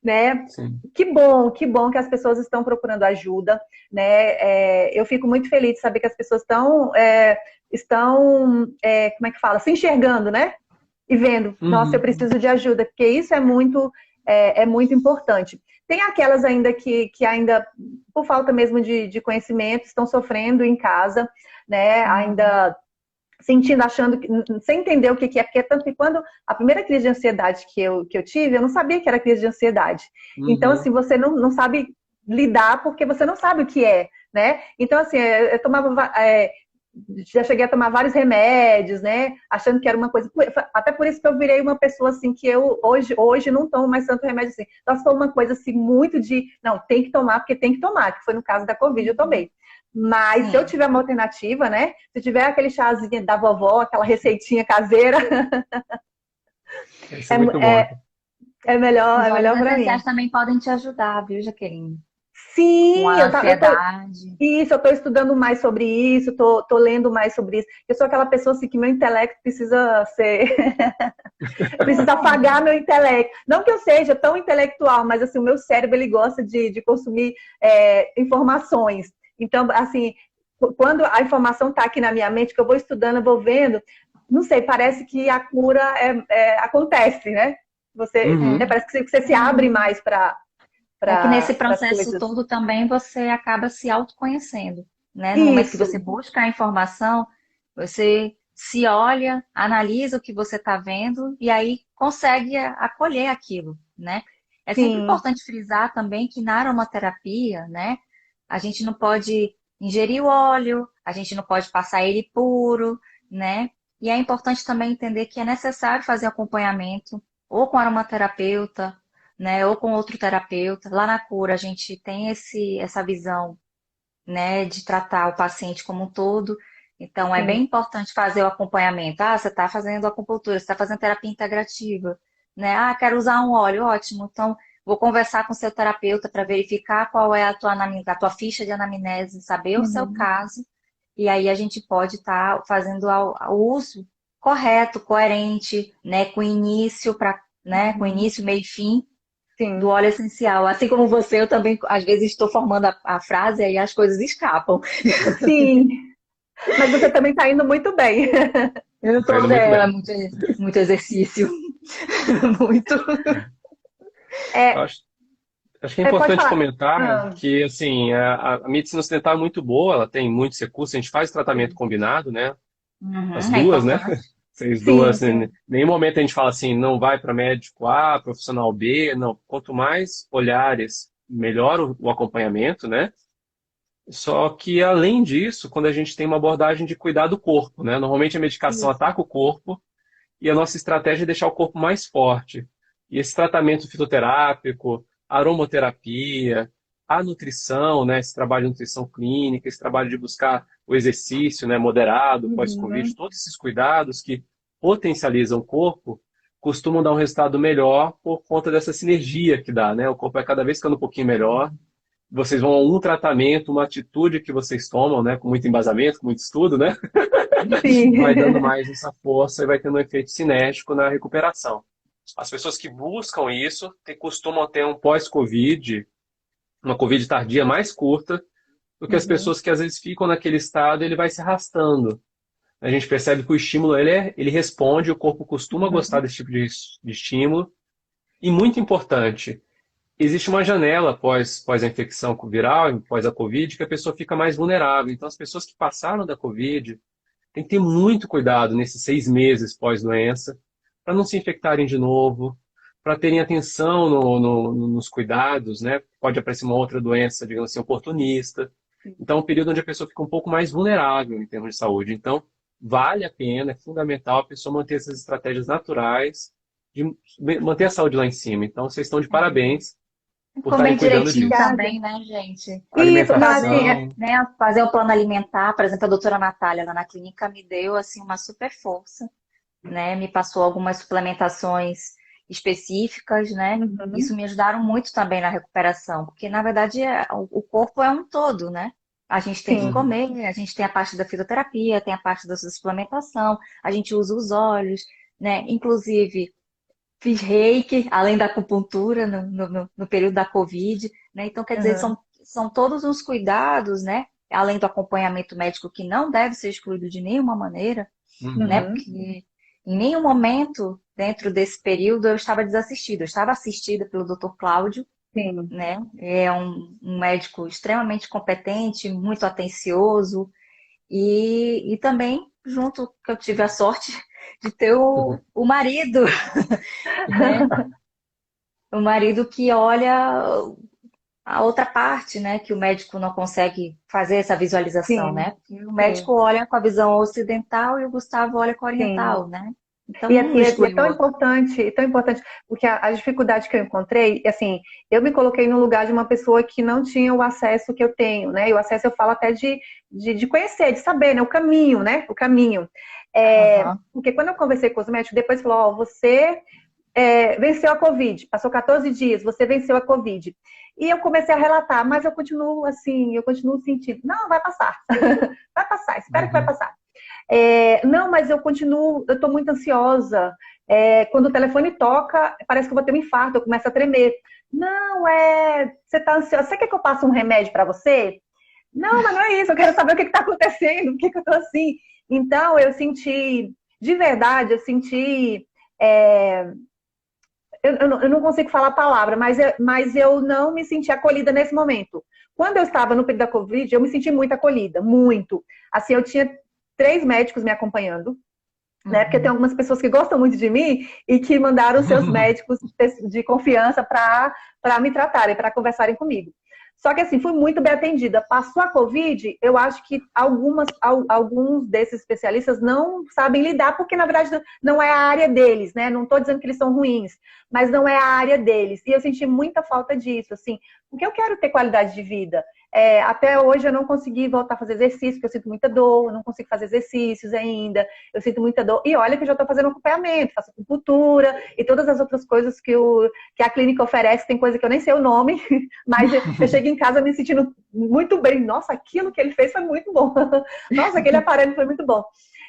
[SPEAKER 1] né?
[SPEAKER 2] Sim.
[SPEAKER 1] Que bom que as pessoas estão procurando ajuda, né? Eu fico muito feliz de saber que as pessoas estão, como é que fala? Se enxergando, né? E vendo, nossa, eu preciso de ajuda, porque isso é muito é muito importante. Tem aquelas ainda que ainda, por falta mesmo de conhecimento, estão sofrendo em casa, né? Ainda sentindo, achando, sem entender o que é, porque tanto que quando a primeira crise de ansiedade que eu tive, eu não sabia que era crise de ansiedade. Então, assim, você não sabe lidar porque você não sabe o que é, né? Então, assim, eu tomava... já cheguei a tomar vários remédios, né? Achando que era uma coisa... Até por isso que eu virei uma pessoa, assim, que eu hoje não tomo mais tanto remédio, assim. Então, se for uma coisa, assim, muito de... Não, tem que tomar, porque tem que tomar, que foi no caso da Covid, eu tomei. Mas se eu tiver uma alternativa, né? Se tiver aquele chazinho da vovó, aquela receitinha caseira,
[SPEAKER 2] Isso é muito bom.
[SPEAKER 1] é melhor,
[SPEAKER 3] Os
[SPEAKER 1] é melhor
[SPEAKER 3] óleos
[SPEAKER 1] para mim.
[SPEAKER 3] essenciais também podem te ajudar, viu, Jaqueline? Com
[SPEAKER 1] Sim,
[SPEAKER 3] a ansiedade.
[SPEAKER 1] eu tô estudando mais sobre isso, tô lendo mais sobre isso. Eu sou aquela pessoa assim que meu intelecto precisa ser, precisa afagar meu intelecto. Não que eu seja tão intelectual, mas assim o meu cérebro ele gosta de consumir informações. Então, assim, quando a informação está aqui na minha mente, que eu vou estudando, eu vou vendo, não sei, parece que a cura acontece, né? Parece que você se abre mais para
[SPEAKER 3] É que nesse
[SPEAKER 1] as
[SPEAKER 3] processo
[SPEAKER 1] coisas.
[SPEAKER 3] todo também você acaba se autoconhecendo, né? No momento que
[SPEAKER 1] Isso,
[SPEAKER 3] você busca a informação, você se olha, analisa o que você está vendo e aí consegue acolher aquilo, né? É sempre
[SPEAKER 1] sim,
[SPEAKER 3] importante frisar também que na aromaterapia, né, a gente não pode ingerir o óleo, a gente não pode passar ele puro, né? E é importante também entender que é necessário fazer acompanhamento ou com aromaterapeuta, né, ou com outro terapeuta. Lá na cura a gente tem essa visão, né, de tratar o paciente como um todo. Então é bem
[SPEAKER 1] sim.
[SPEAKER 3] importante fazer o acompanhamento. Ah, você está fazendo acupuntura, você está fazendo terapia integrativa, né? Ah, quero usar um óleo, ótimo. Então vou conversar com o seu terapeuta para verificar qual é a tua ficha de anamnese, saber o seu
[SPEAKER 1] Uhum.
[SPEAKER 3] caso. E aí a gente pode estar fazendo o uso correto, coerente, né, com início para, né, com
[SPEAKER 1] Uhum.
[SPEAKER 3] início, meio e fim do
[SPEAKER 1] Sim,
[SPEAKER 3] óleo essencial. Assim como você, eu também, às vezes, estou formando a frase e aí as coisas escapam.
[SPEAKER 1] sim. Mas você também está indo muito bem.
[SPEAKER 3] Eu
[SPEAKER 2] Tá
[SPEAKER 3] estou
[SPEAKER 2] indo muito
[SPEAKER 3] dela,
[SPEAKER 2] bem.
[SPEAKER 3] muito exercício, muito.
[SPEAKER 1] É,
[SPEAKER 2] Acho que é
[SPEAKER 1] pode
[SPEAKER 2] importante
[SPEAKER 1] falar.
[SPEAKER 2] comentar
[SPEAKER 1] Ah,
[SPEAKER 2] que, assim, a medicina ocidental é muito boa, ela tem muitos recursos, a gente faz tratamento combinado, né? As
[SPEAKER 3] Uhum, é
[SPEAKER 2] duas, né?
[SPEAKER 3] importante.
[SPEAKER 2] Vocês
[SPEAKER 1] sim,
[SPEAKER 2] duas,
[SPEAKER 1] sim.
[SPEAKER 2] em nenhum momento a gente fala assim, não vai para médico A, profissional B, não. Quanto mais olhares, melhor o acompanhamento, né? Só que, além disso, quando a gente tem uma abordagem de cuidar do corpo, né? Normalmente a medicação
[SPEAKER 1] Isso.
[SPEAKER 2] ataca o corpo e a nossa estratégia é deixar o corpo mais forte. E esse tratamento fitoterápico, aromaterapia, a nutrição, né? Esse trabalho de nutrição clínica, esse trabalho de buscar o exercício, né? Moderado, pós-Covid,
[SPEAKER 1] Uhum.
[SPEAKER 2] todos esses cuidados que potencializam o corpo, costumam dar um resultado melhor por conta dessa sinergia que dá, né? O corpo vai cada vez ficando um pouquinho melhor, vocês vão a um tratamento, uma atitude que vocês tomam, né, com muito embasamento, com muito estudo, né,
[SPEAKER 1] Sim.
[SPEAKER 2] vai dando mais essa força e vai tendo um efeito cinético na recuperação. As pessoas que buscam isso costumam ter um pós-Covid, uma Covid tardia mais curta do que as
[SPEAKER 1] Uhum.
[SPEAKER 2] pessoas que às vezes ficam naquele estado e ele vai se arrastando. A gente percebe que o estímulo ele responde, o corpo costuma gostar
[SPEAKER 1] Uhum.
[SPEAKER 2] desse tipo de estímulo. E muito importante, existe uma janela pós a infecção viral, pós a Covid, que a pessoa fica mais vulnerável. Então, as pessoas que passaram da Covid têm que ter muito cuidado nesses 6 meses pós-doença, para não se infectarem de novo, para terem atenção nos cuidados, né? Pode aparecer uma outra doença, digamos assim, oportunista. Então, é um período onde a pessoa fica um pouco mais vulnerável em termos de saúde. Então, vale a pena, é fundamental a pessoa manter essas estratégias naturais de manter a saúde lá em cima. Então, vocês estão de parabéns por
[SPEAKER 3] Comer
[SPEAKER 2] estarem cuidando
[SPEAKER 3] direitinho
[SPEAKER 2] disso.
[SPEAKER 1] Obrigada.
[SPEAKER 3] também, né, gente?
[SPEAKER 1] Isso, não, assim,
[SPEAKER 3] Fazer,
[SPEAKER 2] Alimentação.
[SPEAKER 3] né, fazer o plano alimentar, por exemplo, a doutora Natália lá na clínica me deu assim uma super força, né? Me passou algumas suplementações específicas, né?
[SPEAKER 1] uhum.
[SPEAKER 3] Isso me ajudaram muito também na recuperação, porque na verdade o corpo é um todo, né? A gente tem que
[SPEAKER 1] Sim.
[SPEAKER 2] Uhum.
[SPEAKER 3] comer, a gente tem a parte da fitoterapia, tem a parte da suplementação, a gente usa os óleos, né? Inclusive fiz reiki, além da acupuntura no período da Covid, né? Então, quer dizer,
[SPEAKER 1] Uhum.
[SPEAKER 3] são todos os cuidados, né? Além do acompanhamento médico que não deve ser excluído de nenhuma maneira, né?
[SPEAKER 2] Uhum.
[SPEAKER 1] Uhum.
[SPEAKER 3] Porque em nenhum momento dentro desse período eu estava desassistida. Eu estava assistida pelo Dr. Cláudio,
[SPEAKER 1] Sim,
[SPEAKER 3] né? É um médico extremamente competente, muito atencioso e também junto que eu tive a sorte de ter o marido, né? O marido que olha a outra parte, né? Que o médico não consegue fazer essa visualização,
[SPEAKER 1] sim,
[SPEAKER 3] né? Porque o
[SPEAKER 1] sim,
[SPEAKER 3] médico olha com a visão ocidental e o Gustavo olha com a
[SPEAKER 1] sim.
[SPEAKER 3] oriental, né? Então
[SPEAKER 1] E
[SPEAKER 3] um
[SPEAKER 1] é,
[SPEAKER 3] não
[SPEAKER 1] e é
[SPEAKER 3] exclui o outro.
[SPEAKER 1] tão importante, porque a dificuldade que eu encontrei, assim, eu me coloquei no lugar de uma pessoa que não tinha o acesso que eu tenho, né? E o acesso eu falo até de conhecer, de saber, né? O caminho, né? O caminho.
[SPEAKER 3] Aham.
[SPEAKER 1] Porque quando eu conversei com os médicos, depois falou, ó, você venceu a Covid, passou 14 dias, você venceu a Covid. E eu comecei a relatar, mas eu continuo assim, eu continuo sentindo, não, vai passar, vai passar, espero que vai
[SPEAKER 2] Uhum.
[SPEAKER 1] passar. Não, mas eu continuo, eu estou muito ansiosa. Quando o telefone toca, parece que eu vou ter um infarto, eu começo a tremer. Não, você está ansiosa. Você quer que eu passe um remédio para você? Não, mas não é isso, eu quero saber o que está acontecendo, por que eu estou assim. Então, eu senti, de verdade, eu senti. é, eu não consigo falar a palavra, mas eu não me senti acolhida nesse momento. Quando eu estava no período da Covid, eu me senti muito acolhida, muito. Assim, eu tinha 3 médicos me acompanhando, né? Porque tem
[SPEAKER 3] Uhum.
[SPEAKER 1] algumas pessoas que gostam muito de mim e que mandaram seus médicos de confiança para me tratarem, para conversarem comigo. Só que assim, fui muito bem atendida. Passou a Covid, eu acho que alguns desses especialistas não sabem lidar, porque na verdade não é a área deles, né? Não estou dizendo que eles são ruins, mas não é a área deles. E eu senti muita falta disso, assim, porque eu quero ter qualidade de vida. Até hoje eu não consegui voltar a fazer exercício, porque eu sinto muita dor, eu não consigo fazer exercícios ainda, eu sinto muita dor. E olha que eu já estou fazendo acompanhamento, faço acupuntura e todas as outras coisas que a clínica oferece, tem coisa que eu nem sei o nome, mas eu chego em casa me sentindo muito bem. Nossa, aquilo que ele fez foi muito bom. Nossa, aquele aparelho foi muito bom.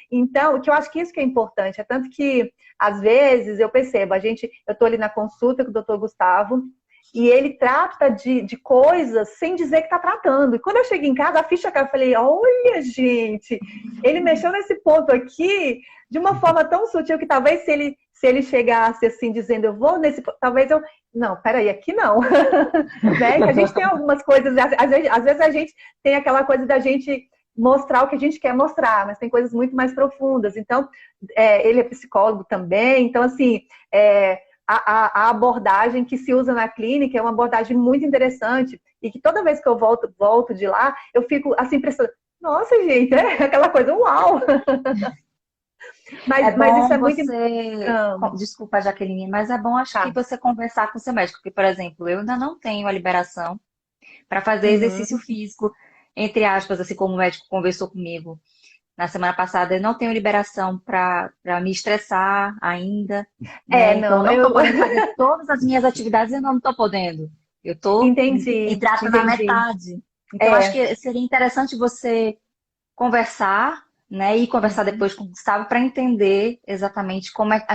[SPEAKER 1] Então, o que eu acho que isso que é importante, é tanto que, às vezes, eu percebo, eu estou ali na consulta com o doutor Gustavo, e ele trata de coisas sem dizer que está tratando. E quando eu cheguei em casa, a ficha caiu, eu falei, olha, gente, ele mexeu nesse ponto aqui de uma forma tão sutil que talvez se ele chegasse assim, dizendo, eu vou nesse ponto, talvez eu... Não, peraí, aqui não. Né? Que a gente tem algumas coisas, às vezes a gente tem aquela coisa da gente mostrar o que a gente quer mostrar, mas tem coisas muito mais profundas. Então, ele é psicólogo também, então, assim, a abordagem que se usa na clínica é uma abordagem muito interessante e que toda vez que eu volto de lá, eu fico assim, pensando, nossa, gente, é aquela coisa, uau!
[SPEAKER 3] É
[SPEAKER 1] Mas isso
[SPEAKER 3] bom
[SPEAKER 1] é muito...
[SPEAKER 3] você, desculpa, Jaqueline, mas é bom acho que
[SPEAKER 1] Tá.
[SPEAKER 3] você conversar com o seu médico, porque, por exemplo, eu ainda não tenho a liberação para fazer exercício
[SPEAKER 1] Uhum.
[SPEAKER 3] físico, entre aspas, assim como o médico conversou comigo na semana passada, eu não tenho liberação para me estressar ainda, né? Então, eu
[SPEAKER 1] Não,
[SPEAKER 3] não estou podendo fazer todas as minhas atividades, eu não estou podendo. Eu estou,
[SPEAKER 1] entendi,
[SPEAKER 3] entre aspas, na
[SPEAKER 1] entendi.
[SPEAKER 3] metade. Então, acho
[SPEAKER 1] É,
[SPEAKER 3] que seria interessante você conversar, né? E conversar
[SPEAKER 1] uhum.
[SPEAKER 3] depois com o Gustavo para entender exatamente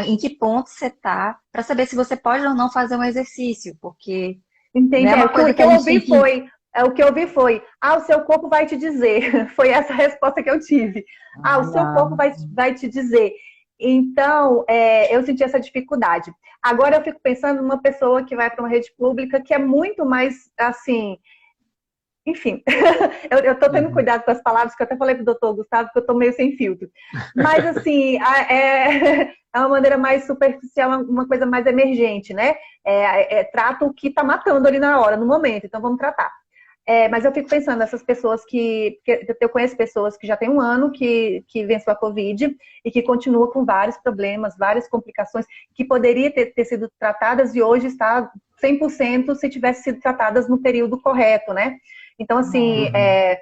[SPEAKER 3] em que ponto você está, para saber se você pode ou não fazer um exercício, porque não
[SPEAKER 1] Entendi.
[SPEAKER 3] é uma coisa
[SPEAKER 1] O
[SPEAKER 3] que
[SPEAKER 1] que
[SPEAKER 3] a
[SPEAKER 1] eu
[SPEAKER 3] gente tem
[SPEAKER 1] ouvi
[SPEAKER 3] que.
[SPEAKER 1] foi, o que eu ouvi foi, o seu corpo vai te dizer. Foi essa a resposta que eu tive. O
[SPEAKER 3] Ah,
[SPEAKER 1] seu corpo
[SPEAKER 3] não.
[SPEAKER 1] vai te dizer. Então, eu senti essa dificuldade. Agora eu fico pensando numa pessoa que vai para uma rede pública que é muito mais, assim, enfim, eu estou tendo
[SPEAKER 2] Uhum.
[SPEAKER 1] cuidado com as palavras, que eu até falei para o doutor Gustavo, que eu estou meio sem filtro. Mas, assim, é uma maneira mais superficial, uma coisa mais emergente, né? Trata o que está matando ali na hora, no momento, então vamos tratar. Mas eu fico pensando nessas pessoas que eu conheço pessoas que já tem um ano que venceu a Covid e que continua com vários problemas, várias complicações, que poderia ter sido tratadas e hoje está 100% se tivesse sido tratadas no período correto, né? Então, assim,
[SPEAKER 2] Uhum.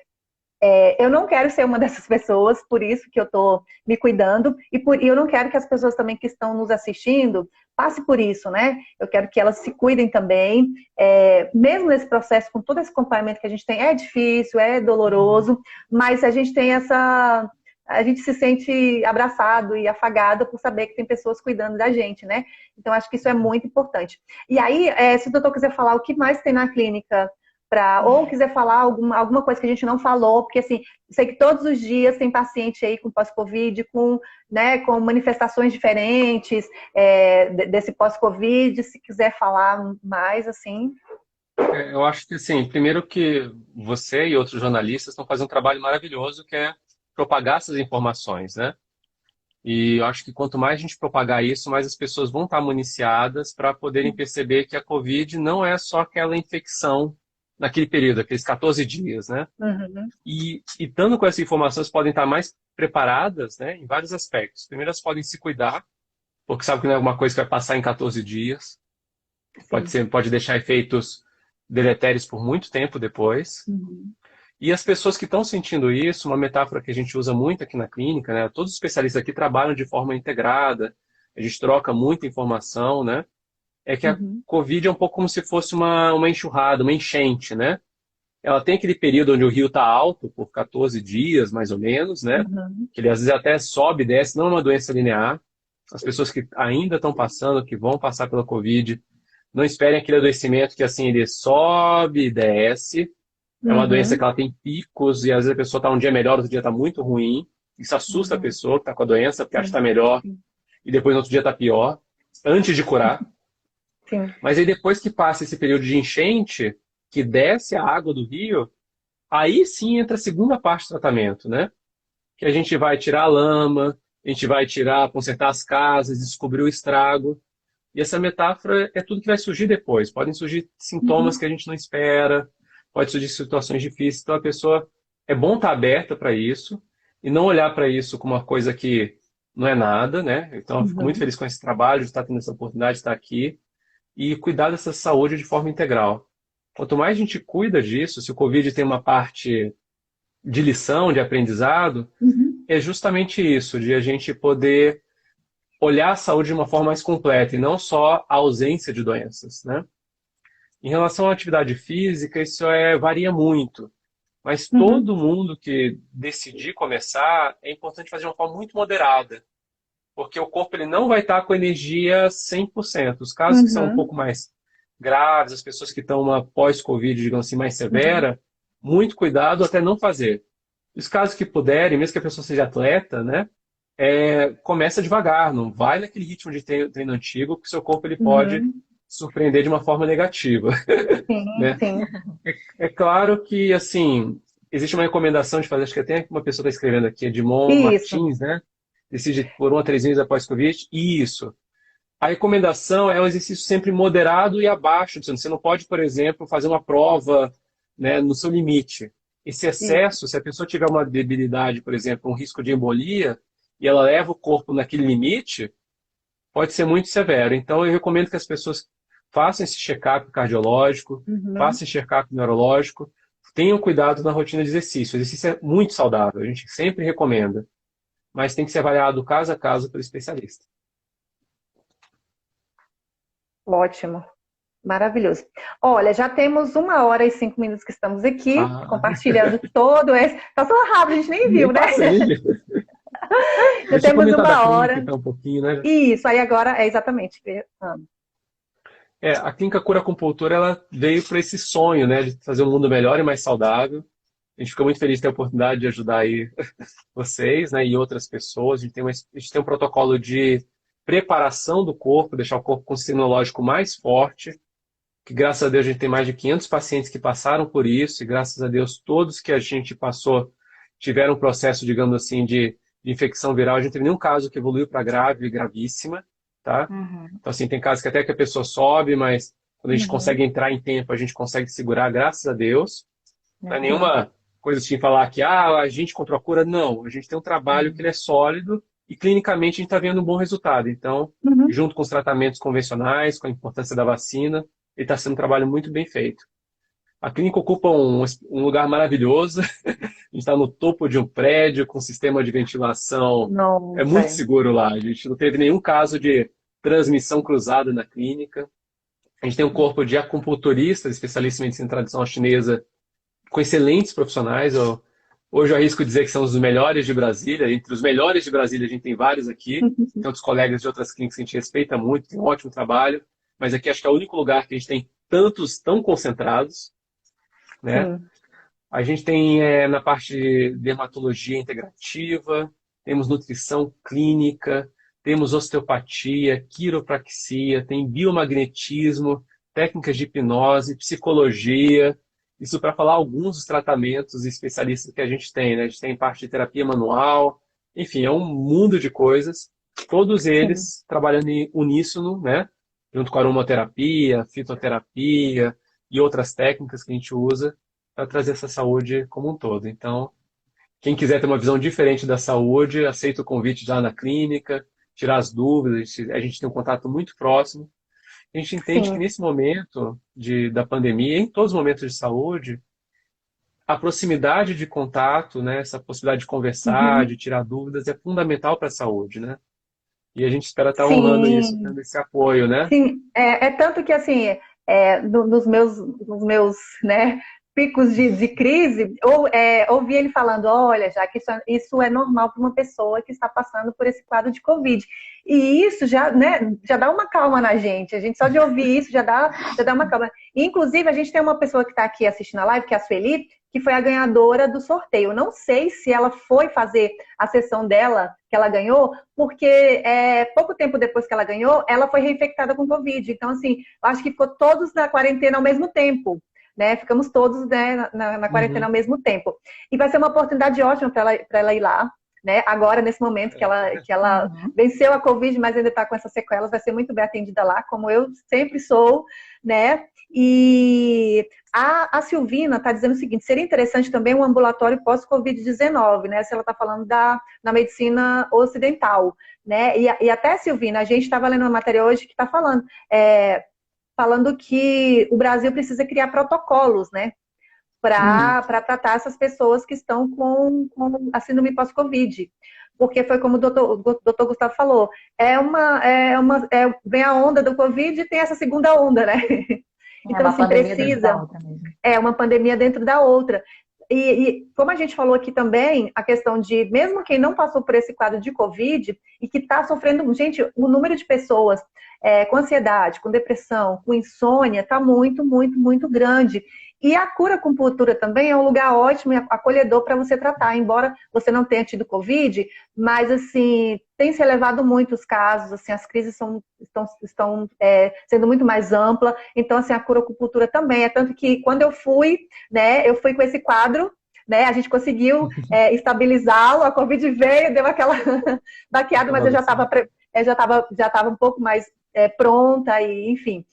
[SPEAKER 1] eu não quero ser uma dessas pessoas, por isso que eu estou me cuidando, e eu não quero que as pessoas também que estão nos assistindo passem por isso, né? Eu quero que elas se cuidem também, mesmo nesse processo, com todo esse acompanhamento que a gente tem, é difícil, é doloroso, mas a gente tem a gente se sente abraçado e afagado por saber que tem pessoas cuidando da gente, né? Então, acho que isso é muito importante. E aí, se o doutor quiser falar o que mais tem na clínica ou quiser falar alguma coisa que a gente não falou, porque assim, sei que todos os dias tem paciente aí com pós-Covid, né, com manifestações diferentes desse pós-Covid, se quiser falar mais, assim.
[SPEAKER 2] Eu acho que, assim, primeiro que você e outros jornalistas estão fazendo um trabalho maravilhoso, que é propagar essas informações, né? E eu acho que quanto mais a gente propagar isso, mais as pessoas vão estar municiadas para poderem perceber que a Covid não é só aquela infecção naquele período, aqueles 14 dias, né?
[SPEAKER 1] Uhum.
[SPEAKER 2] E estando com essas informações, podem estar mais preparadas, né, em vários aspectos. Primeiro, elas podem se cuidar, porque sabe que não é alguma coisa que vai passar em 14 dias. Pode deixar efeitos deletérios por muito tempo depois.
[SPEAKER 1] Uhum.
[SPEAKER 2] E as pessoas que estão sentindo isso, uma metáfora que a gente usa muito aqui na clínica, né? Todos os especialistas aqui trabalham de forma integrada, a gente troca muita informação, né? É que a Covid é um pouco como se fosse uma enxurrada, uma enchente, né? Ela tem aquele período onde o rio está alto, por 14 dias, mais ou menos, né? Que ele às vezes até sobe e desce, não é uma doença linear. As pessoas que ainda estão passando, que vão passar pela Covid, não esperem aquele adoecimento que assim ele sobe e desce. É uma doença que ela tem picos e às vezes a pessoa está um dia melhor, outro dia está muito ruim. Isso assusta a pessoa que está com a doença, porque acha que está melhor e depois no outro dia está pior, antes de curar.
[SPEAKER 1] Sim.
[SPEAKER 2] Mas aí depois que passa esse período de enchente, que desce a água do rio, aí sim entra a segunda parte do tratamento, né? Que a gente vai tirar a lama, a gente vai consertar as casas, descobrir o estrago. E essa metáfora é tudo que vai surgir depois. Podem surgir sintomas que a gente não espera, pode surgir situações difíceis. Então a pessoa, é bom estar aberta para isso e não olhar para isso como uma coisa que não é nada, né? Então eu fico muito feliz com esse trabalho, de estar tendo essa oportunidade de estar aqui e cuidar dessa saúde de forma integral. Quanto mais a gente cuida disso, se o Covid tem uma parte de lição, de aprendizado, é justamente isso, de a gente poder olhar a saúde de uma forma mais completa e não só a ausência de doenças, né? Em relação à atividade física, isso varia muito, mas todo mundo que decidir começar, é importante fazer de uma forma muito moderada, porque o corpo ele não vai estar com energia 100%. Os casos que são um pouco mais graves, as pessoas que estão uma pós-Covid, digamos assim, mais severa, muito cuidado até não fazer. Os casos que puderem, mesmo que a pessoa seja atleta, né, começa devagar, não vai naquele ritmo de treino antigo, porque o seu corpo ele pode surpreender de uma forma negativa.
[SPEAKER 1] Sim,
[SPEAKER 2] né?
[SPEAKER 1] sim.
[SPEAKER 2] É claro que, assim, existe uma recomendação de fazer, acho que até uma pessoa está escrevendo aqui, Edmond Martins, né? Decide por 1 a 3 meses após Covid. Isso. A recomendação é um exercício sempre moderado e abaixo. Você não pode, por exemplo, fazer uma prova, né, no seu limite. Esse excesso, se a pessoa tiver uma debilidade, por exemplo, um risco de embolia, e ela leva o corpo naquele limite, pode ser muito severo. Então, eu recomendo que as pessoas façam esse check-up cardiológico, façam esse check-up neurológico, tenham cuidado na rotina de exercício. O exercício é muito saudável, a gente sempre recomenda, mas tem que ser avaliado caso a caso pelo especialista.
[SPEAKER 1] Ótimo. Maravilhoso. Olha, já temos 1 hora e 5 minutos que estamos aqui, compartilhando todo esse... Passou rápido, a gente nem viu, né? Já temos 1 hora.
[SPEAKER 2] Um pouquinho, né?
[SPEAKER 1] Isso, aí agora é exatamente.
[SPEAKER 2] A Clínica Cura Acupuntura, ela veio para esse sonho, né, de fazer um mundo melhor e mais saudável. A gente fica muito feliz de ter a oportunidade de ajudar aí vocês, né, e outras pessoas. A gente tem um protocolo de preparação do corpo, deixar o corpo com o sistema imunológico mais forte, que graças a Deus a gente tem mais de 500 pacientes que passaram por isso, e graças a Deus todos que a gente passou tiveram um processo, digamos assim, de infecção viral. A gente não teve nenhum caso que evoluiu para grave e gravíssima, tá? Então, assim, tem casos que até que a pessoa sobe, mas quando a gente consegue entrar em tempo, a gente consegue segurar, graças a Deus. Não é nenhuma coisa assim, falar que a gente encontrou a cura. Não, a gente tem um trabalho que ele é sólido e clinicamente a gente está vendo um bom resultado. Então, junto com os tratamentos convencionais, com a importância da vacina, ele está sendo um trabalho muito bem feito. A clínica ocupa um lugar maravilhoso. A gente está no topo de um prédio com sistema de ventilação. É muito seguro lá. A gente não teve nenhum caso de transmissão cruzada na clínica. A gente tem um corpo de acupunturistas, especialistas em medicina tradicional chinesa, com excelentes profissionais. Hoje eu arrisco dizer que são os melhores de Brasília. Entre os melhores de Brasília, a gente tem vários aqui. Tem outros colegas de outras clínicas que a gente respeita muito, tem um ótimo trabalho. Mas aqui acho que é o único lugar que a gente tem tantos tão concentrados. né?
[SPEAKER 1] Sim,
[SPEAKER 2] A gente tem na parte de dermatologia integrativa, temos nutrição clínica, temos osteopatia, quiropraxia, tem biomagnetismo, técnicas de hipnose, psicologia. Isso para falar alguns dos tratamentos especialistas que a gente tem, né? A gente tem parte de terapia manual, enfim, é um mundo de coisas, todos
[SPEAKER 1] sim.
[SPEAKER 2] eles trabalhando em uníssono, né? Junto com a aromaterapia, fitoterapia e outras técnicas que a gente usa para trazer essa saúde como um todo. Então, quem quiser ter uma visão diferente da saúde, aceita o convite já na clínica, tirar as dúvidas, a gente tem um contato muito próximo. A gente entende que
[SPEAKER 1] Sim.
[SPEAKER 2] nesse momento da pandemia, em todos os momentos de saúde, a proximidade de contato, né, essa possibilidade de conversar, de
[SPEAKER 1] Uhum.
[SPEAKER 2] tirar dúvidas, é fundamental para a saúde, né? E a gente espera estar honrando isso,
[SPEAKER 1] Sim,
[SPEAKER 2] tendo esse apoio, né?
[SPEAKER 1] sim. É tanto que, assim, nos meus, né, picos de crise, ouvi ele falando, olha, já que isso é normal para uma pessoa que está passando por esse quadro de Covid. E isso já, né, já dá uma calma na gente. A gente só de ouvir isso já dá uma calma. E, inclusive, a gente tem uma pessoa que está aqui assistindo a live, que é a Sueli, que foi a ganhadora do sorteio. Eu não sei se ela foi fazer a sessão dela, que ela ganhou, porque pouco tempo depois que ela ganhou, ela foi reinfectada com Covid. Então, assim, eu acho que ficou todos na quarentena ao mesmo tempo. Né? Ficamos todos, né, na quarentena
[SPEAKER 2] Uhum.
[SPEAKER 1] ao mesmo tempo. E vai ser uma oportunidade ótima para ela ir lá. Né? Agora, nesse momento que ela
[SPEAKER 3] Uhum.
[SPEAKER 1] venceu a Covid, mas ainda está com essas sequelas, vai ser muito bem atendida lá, como eu sempre sou, né? E a Silvina está dizendo o seguinte: seria interessante também um ambulatório pós-Covid-19, né? Se ela está falando na medicina ocidental, né? E até, Silvina, a gente estava lendo uma matéria hoje que está falando que o Brasil precisa criar protocolos, né?
[SPEAKER 3] Uhum.
[SPEAKER 1] Para tratar essas pessoas que estão com a síndrome pós-Covid. Porque foi como o doutor Gustavo falou, vem a onda do Covid e tem essa segunda onda, né?
[SPEAKER 3] É
[SPEAKER 1] Então,
[SPEAKER 3] uma
[SPEAKER 1] assim,
[SPEAKER 3] pandemia dentro da
[SPEAKER 1] precisa.
[SPEAKER 3] outra mesmo.
[SPEAKER 1] É uma pandemia dentro da outra. E como a gente falou aqui também, a questão de, mesmo quem não passou por esse quadro de Covid e que está sofrendo, gente, o número de pessoas com ansiedade, com depressão, com insônia, está muito, muito, muito grande. E a cura acupuntura também é um lugar ótimo e acolhedor para você tratar, embora você não tenha tido Covid, mas, assim, tem se elevado muito os casos, assim, as crises estão sendo muito mais amplas, então, assim, a cura acupuntura também, é tanto que quando eu fui, né, eu fui com esse quadro, né, a gente conseguiu estabilizá-lo, a Covid veio, deu aquela baqueada, mas
[SPEAKER 2] Aquela
[SPEAKER 1] eu já
[SPEAKER 2] luzinha.
[SPEAKER 1] estava já tava um pouco mais pronta e, enfim,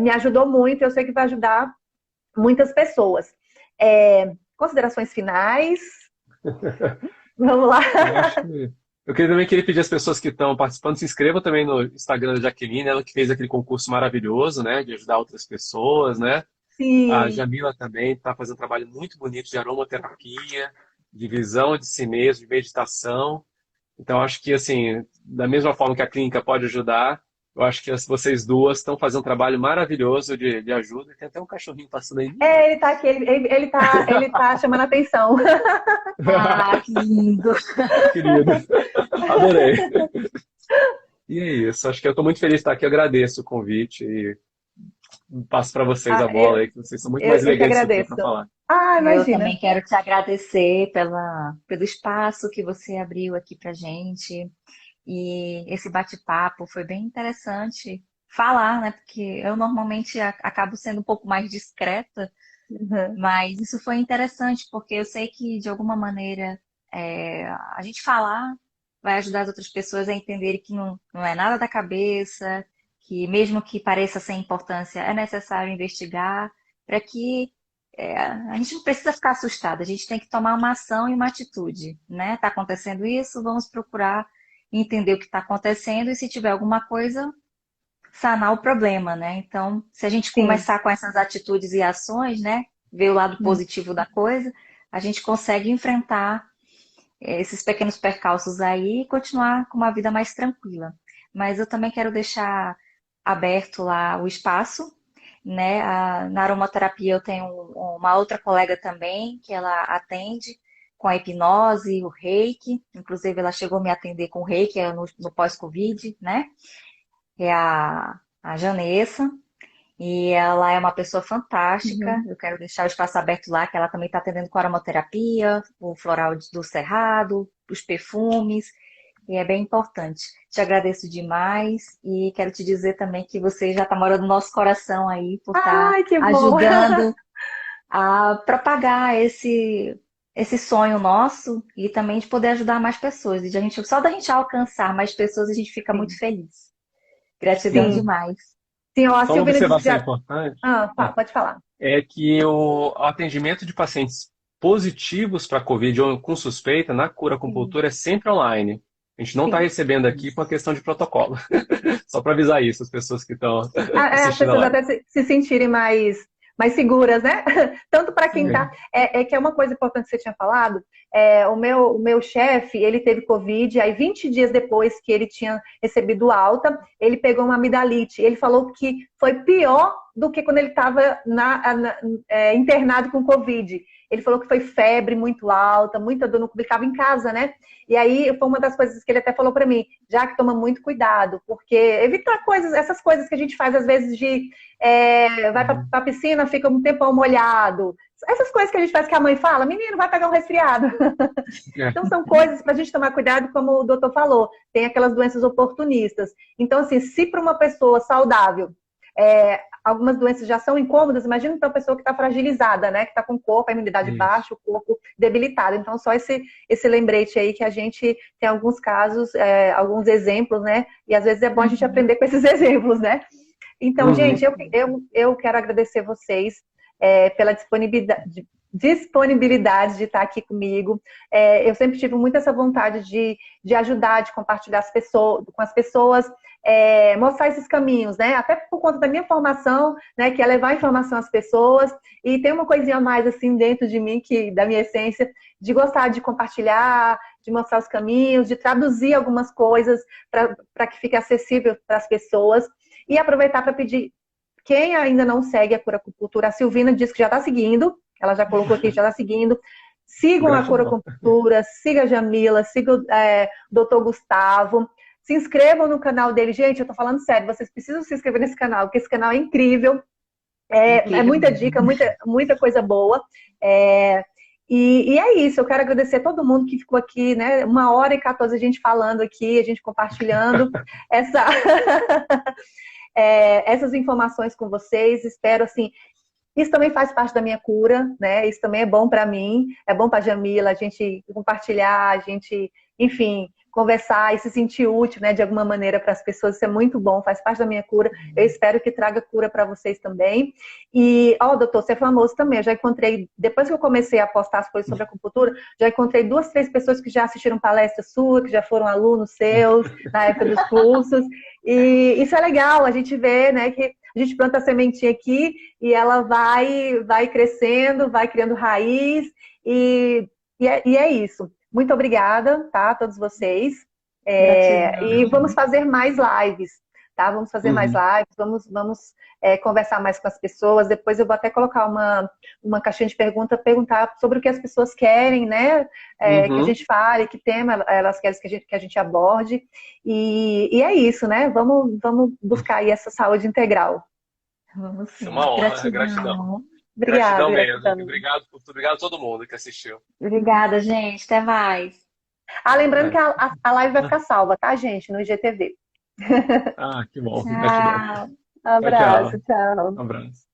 [SPEAKER 1] me ajudou muito, eu sei que vai ajudar muitas pessoas. Considerações finais? Vamos lá.
[SPEAKER 2] Eu acho que. Eu queria também queria pedir às pessoas que estão participando, se inscrevam também no Instagram da Jaqueline, ela que fez aquele concurso maravilhoso, né, de ajudar outras pessoas, né? A
[SPEAKER 1] Sim,
[SPEAKER 2] Jamila também está fazendo um trabalho muito bonito de aromaterapia, de visão de si mesmo, de meditação. Então, acho que, assim, da mesma forma que a clínica pode ajudar, eu acho que vocês duas estão fazendo um trabalho maravilhoso de ajuda. Tem até um cachorrinho passando aí.
[SPEAKER 1] ele tá aqui, ele tá chamando a atenção.
[SPEAKER 3] Ah, que lindo!
[SPEAKER 2] Querido, adorei. E é isso, acho que eu estou muito feliz de estar aqui, agradeço o convite e passo para vocês a
[SPEAKER 1] Ah,
[SPEAKER 2] bola aí, que vocês são muito
[SPEAKER 1] eu,
[SPEAKER 2] mais
[SPEAKER 1] eu que
[SPEAKER 2] elegantes do que eu
[SPEAKER 1] agradeço.
[SPEAKER 2] para falar.
[SPEAKER 1] Ah,
[SPEAKER 3] Eu
[SPEAKER 1] imagina.
[SPEAKER 3] também quero te agradecer pelo espaço que você abriu aqui pra gente. E esse bate-papo foi bem interessante falar, né? Porque eu normalmente acabo sendo um pouco mais discreta,
[SPEAKER 1] Uhum.
[SPEAKER 3] mas isso foi interessante porque eu sei que de alguma maneira a gente falar vai ajudar as outras pessoas a entenderem que não é nada da cabeça, que mesmo que pareça sem importância, é necessário investigar para que a gente não precisa ficar assustado, a gente tem que tomar uma ação e uma atitude, né? Está acontecendo isso, vamos procurar entender o que está acontecendo e se tiver alguma coisa, sanar o problema, né? Então, se a gente
[SPEAKER 1] Sim.
[SPEAKER 3] começar com essas atitudes e ações, né? Ver o lado
[SPEAKER 1] Hum.
[SPEAKER 3] positivo da coisa, a gente consegue enfrentar esses pequenos percalços aí e continuar com uma vida mais tranquila. Mas eu também quero deixar aberto lá o espaço, né? Na aromaterapia eu tenho uma outra colega também que ela atende com a hipnose, o reiki, inclusive ela chegou a me atender com o reiki no pós-Covid, né? É a Janessa. E ela é uma pessoa fantástica. Eu quero deixar o espaço aberto lá, que ela também está atendendo com aromaterapia, o floral do Cerrado, os perfumes, e é bem importante. Te agradeço demais e quero te dizer também que você já está morando no nosso coração aí, por estar
[SPEAKER 1] Ai, que bom!
[SPEAKER 3] ajudando a propagar esse sonho nosso e também de poder ajudar mais pessoas. E de a gente, só da gente alcançar mais pessoas, a gente fica muito
[SPEAKER 1] Sim,
[SPEAKER 3] feliz. Gratidão
[SPEAKER 1] sim.
[SPEAKER 3] demais.
[SPEAKER 1] Sim, ó, a
[SPEAKER 2] Só uma
[SPEAKER 1] Silvina disse que
[SPEAKER 2] observação
[SPEAKER 1] já.
[SPEAKER 2] importante.
[SPEAKER 1] Ah,
[SPEAKER 2] Ah,
[SPEAKER 1] pode falar.
[SPEAKER 2] é que o atendimento de pacientes positivos para COVID ou com suspeita na cura
[SPEAKER 1] Sim,
[SPEAKER 2] acupuntura é sempre online. A gente não está
[SPEAKER 1] sim.
[SPEAKER 2] recebendo aqui por uma questão de protocolo. Só para avisar isso, as pessoas que estão
[SPEAKER 1] As
[SPEAKER 2] assistindo a
[SPEAKER 1] pessoas
[SPEAKER 2] live.
[SPEAKER 1] até se sentirem mais seguras, né? Tanto para quem
[SPEAKER 2] É.
[SPEAKER 1] tá. É que é uma coisa importante que você tinha falado. O meu chefe, ele teve Covid, aí 20 dias depois que ele tinha recebido alta, ele pegou uma amidalite. Ele falou que foi pior do que quando ele estava internado com Covid. Ele falou que foi febre muito alta, muita dor no corpo, ele estava em casa, né? E aí foi uma das coisas que ele até falou para mim, já que toma muito cuidado, porque evitar essas coisas que a gente faz às vezes de vai para a piscina, fica um tempão molhado. Essas coisas que a gente faz que a mãe fala, menino, vai pegar um resfriado.
[SPEAKER 2] É.
[SPEAKER 1] Então são coisas para a gente tomar cuidado, como o doutor falou, tem aquelas doenças oportunistas. Então, assim, se para uma pessoa saudável algumas doenças já são incômodas, imagina para uma pessoa que está fragilizada, né? Que está com o corpo, a imunidade
[SPEAKER 2] Isso.
[SPEAKER 1] baixa, o corpo debilitado. Então, só esse lembrete aí que a gente tem alguns casos, alguns exemplos, né? E às vezes é bom a gente
[SPEAKER 3] Uhum.
[SPEAKER 1] aprender com esses exemplos, né? Então,
[SPEAKER 2] Uhum.
[SPEAKER 1] gente, eu quero agradecer vocês pela disponibilidade de estar aqui comigo. Eu sempre tive muito essa vontade de ajudar, de compartilhar com as pessoas, mostrar esses caminhos, né? Até por conta da minha formação, né? Que é levar informação às pessoas. E tem uma coisinha a mais, assim, dentro de mim, da minha essência, de gostar de compartilhar, de mostrar os caminhos, de traduzir algumas coisas para que fique acessível para as pessoas. E aproveitar para pedir, quem ainda não segue a Cura Acupuntura, a Silvina disse que já está seguindo, ela já colocou aqui, já está seguindo. Sigam a Cura
[SPEAKER 2] Gratidão.
[SPEAKER 1] Acupuntura, siga a Jamila, siga o Dr. Gustavo. Se inscrevam no canal dele. Gente, eu tô falando sério, vocês precisam se inscrever nesse canal, porque esse canal é incrível. É
[SPEAKER 3] Incrível
[SPEAKER 1] muita
[SPEAKER 3] mesmo.
[SPEAKER 1] dica, muita coisa boa. É, e é isso, eu quero agradecer a todo mundo que ficou aqui, né? 1h14 a gente falando aqui, a gente compartilhando essa, essas informações com vocês. Espero, assim, isso também faz parte da minha cura, né? Isso também é bom para mim, é bom para a Jamila, a gente compartilhar, a gente, enfim, conversar e se sentir útil, né, de alguma maneira para as pessoas. Isso é muito bom, faz parte da minha cura. Eu espero que traga cura para vocês também. E, doutor, você é famoso também. Eu já encontrei, depois que eu comecei a postar as coisas sobre a acupuntura, já encontrei 2, 3 pessoas que já assistiram palestra sua, que já foram alunos seus na época dos cursos. E isso é legal, a gente vê, né, que a gente planta a sementinha aqui e ela vai crescendo, vai criando raiz e é isso. Muito obrigada, tá, a todos vocês. E
[SPEAKER 3] Gratidão.
[SPEAKER 1] vamos fazer mais lives, tá? Vamos fazer mais
[SPEAKER 2] Uhum.
[SPEAKER 1] lives, vamos conversar mais com as pessoas. Depois eu vou até colocar uma caixinha de perguntar sobre o que as pessoas querem, né? Que a
[SPEAKER 2] Uhum.
[SPEAKER 1] gente fale, que tema elas querem que a gente aborde. E é isso, né? Vamos buscar aí essa saúde integral.
[SPEAKER 3] Vamos
[SPEAKER 2] É
[SPEAKER 3] sim.
[SPEAKER 2] uma honra, gratidão.
[SPEAKER 3] Gratidão.
[SPEAKER 2] Gratidão
[SPEAKER 1] Obrigada,
[SPEAKER 2] mesmo.
[SPEAKER 1] gratidão.
[SPEAKER 2] Obrigado por tudo. Obrigado a todo mundo que assistiu.
[SPEAKER 3] Obrigada, gente. Até mais.
[SPEAKER 1] Lembrando que
[SPEAKER 2] É.
[SPEAKER 1] a live vai ficar salva, tá, gente? No IGTV.
[SPEAKER 2] Ah, que bom. Gratidão.
[SPEAKER 3] Tchau.
[SPEAKER 2] Tchau, tchau.
[SPEAKER 1] Abraço,
[SPEAKER 2] Um
[SPEAKER 1] tchau.
[SPEAKER 2] abraço.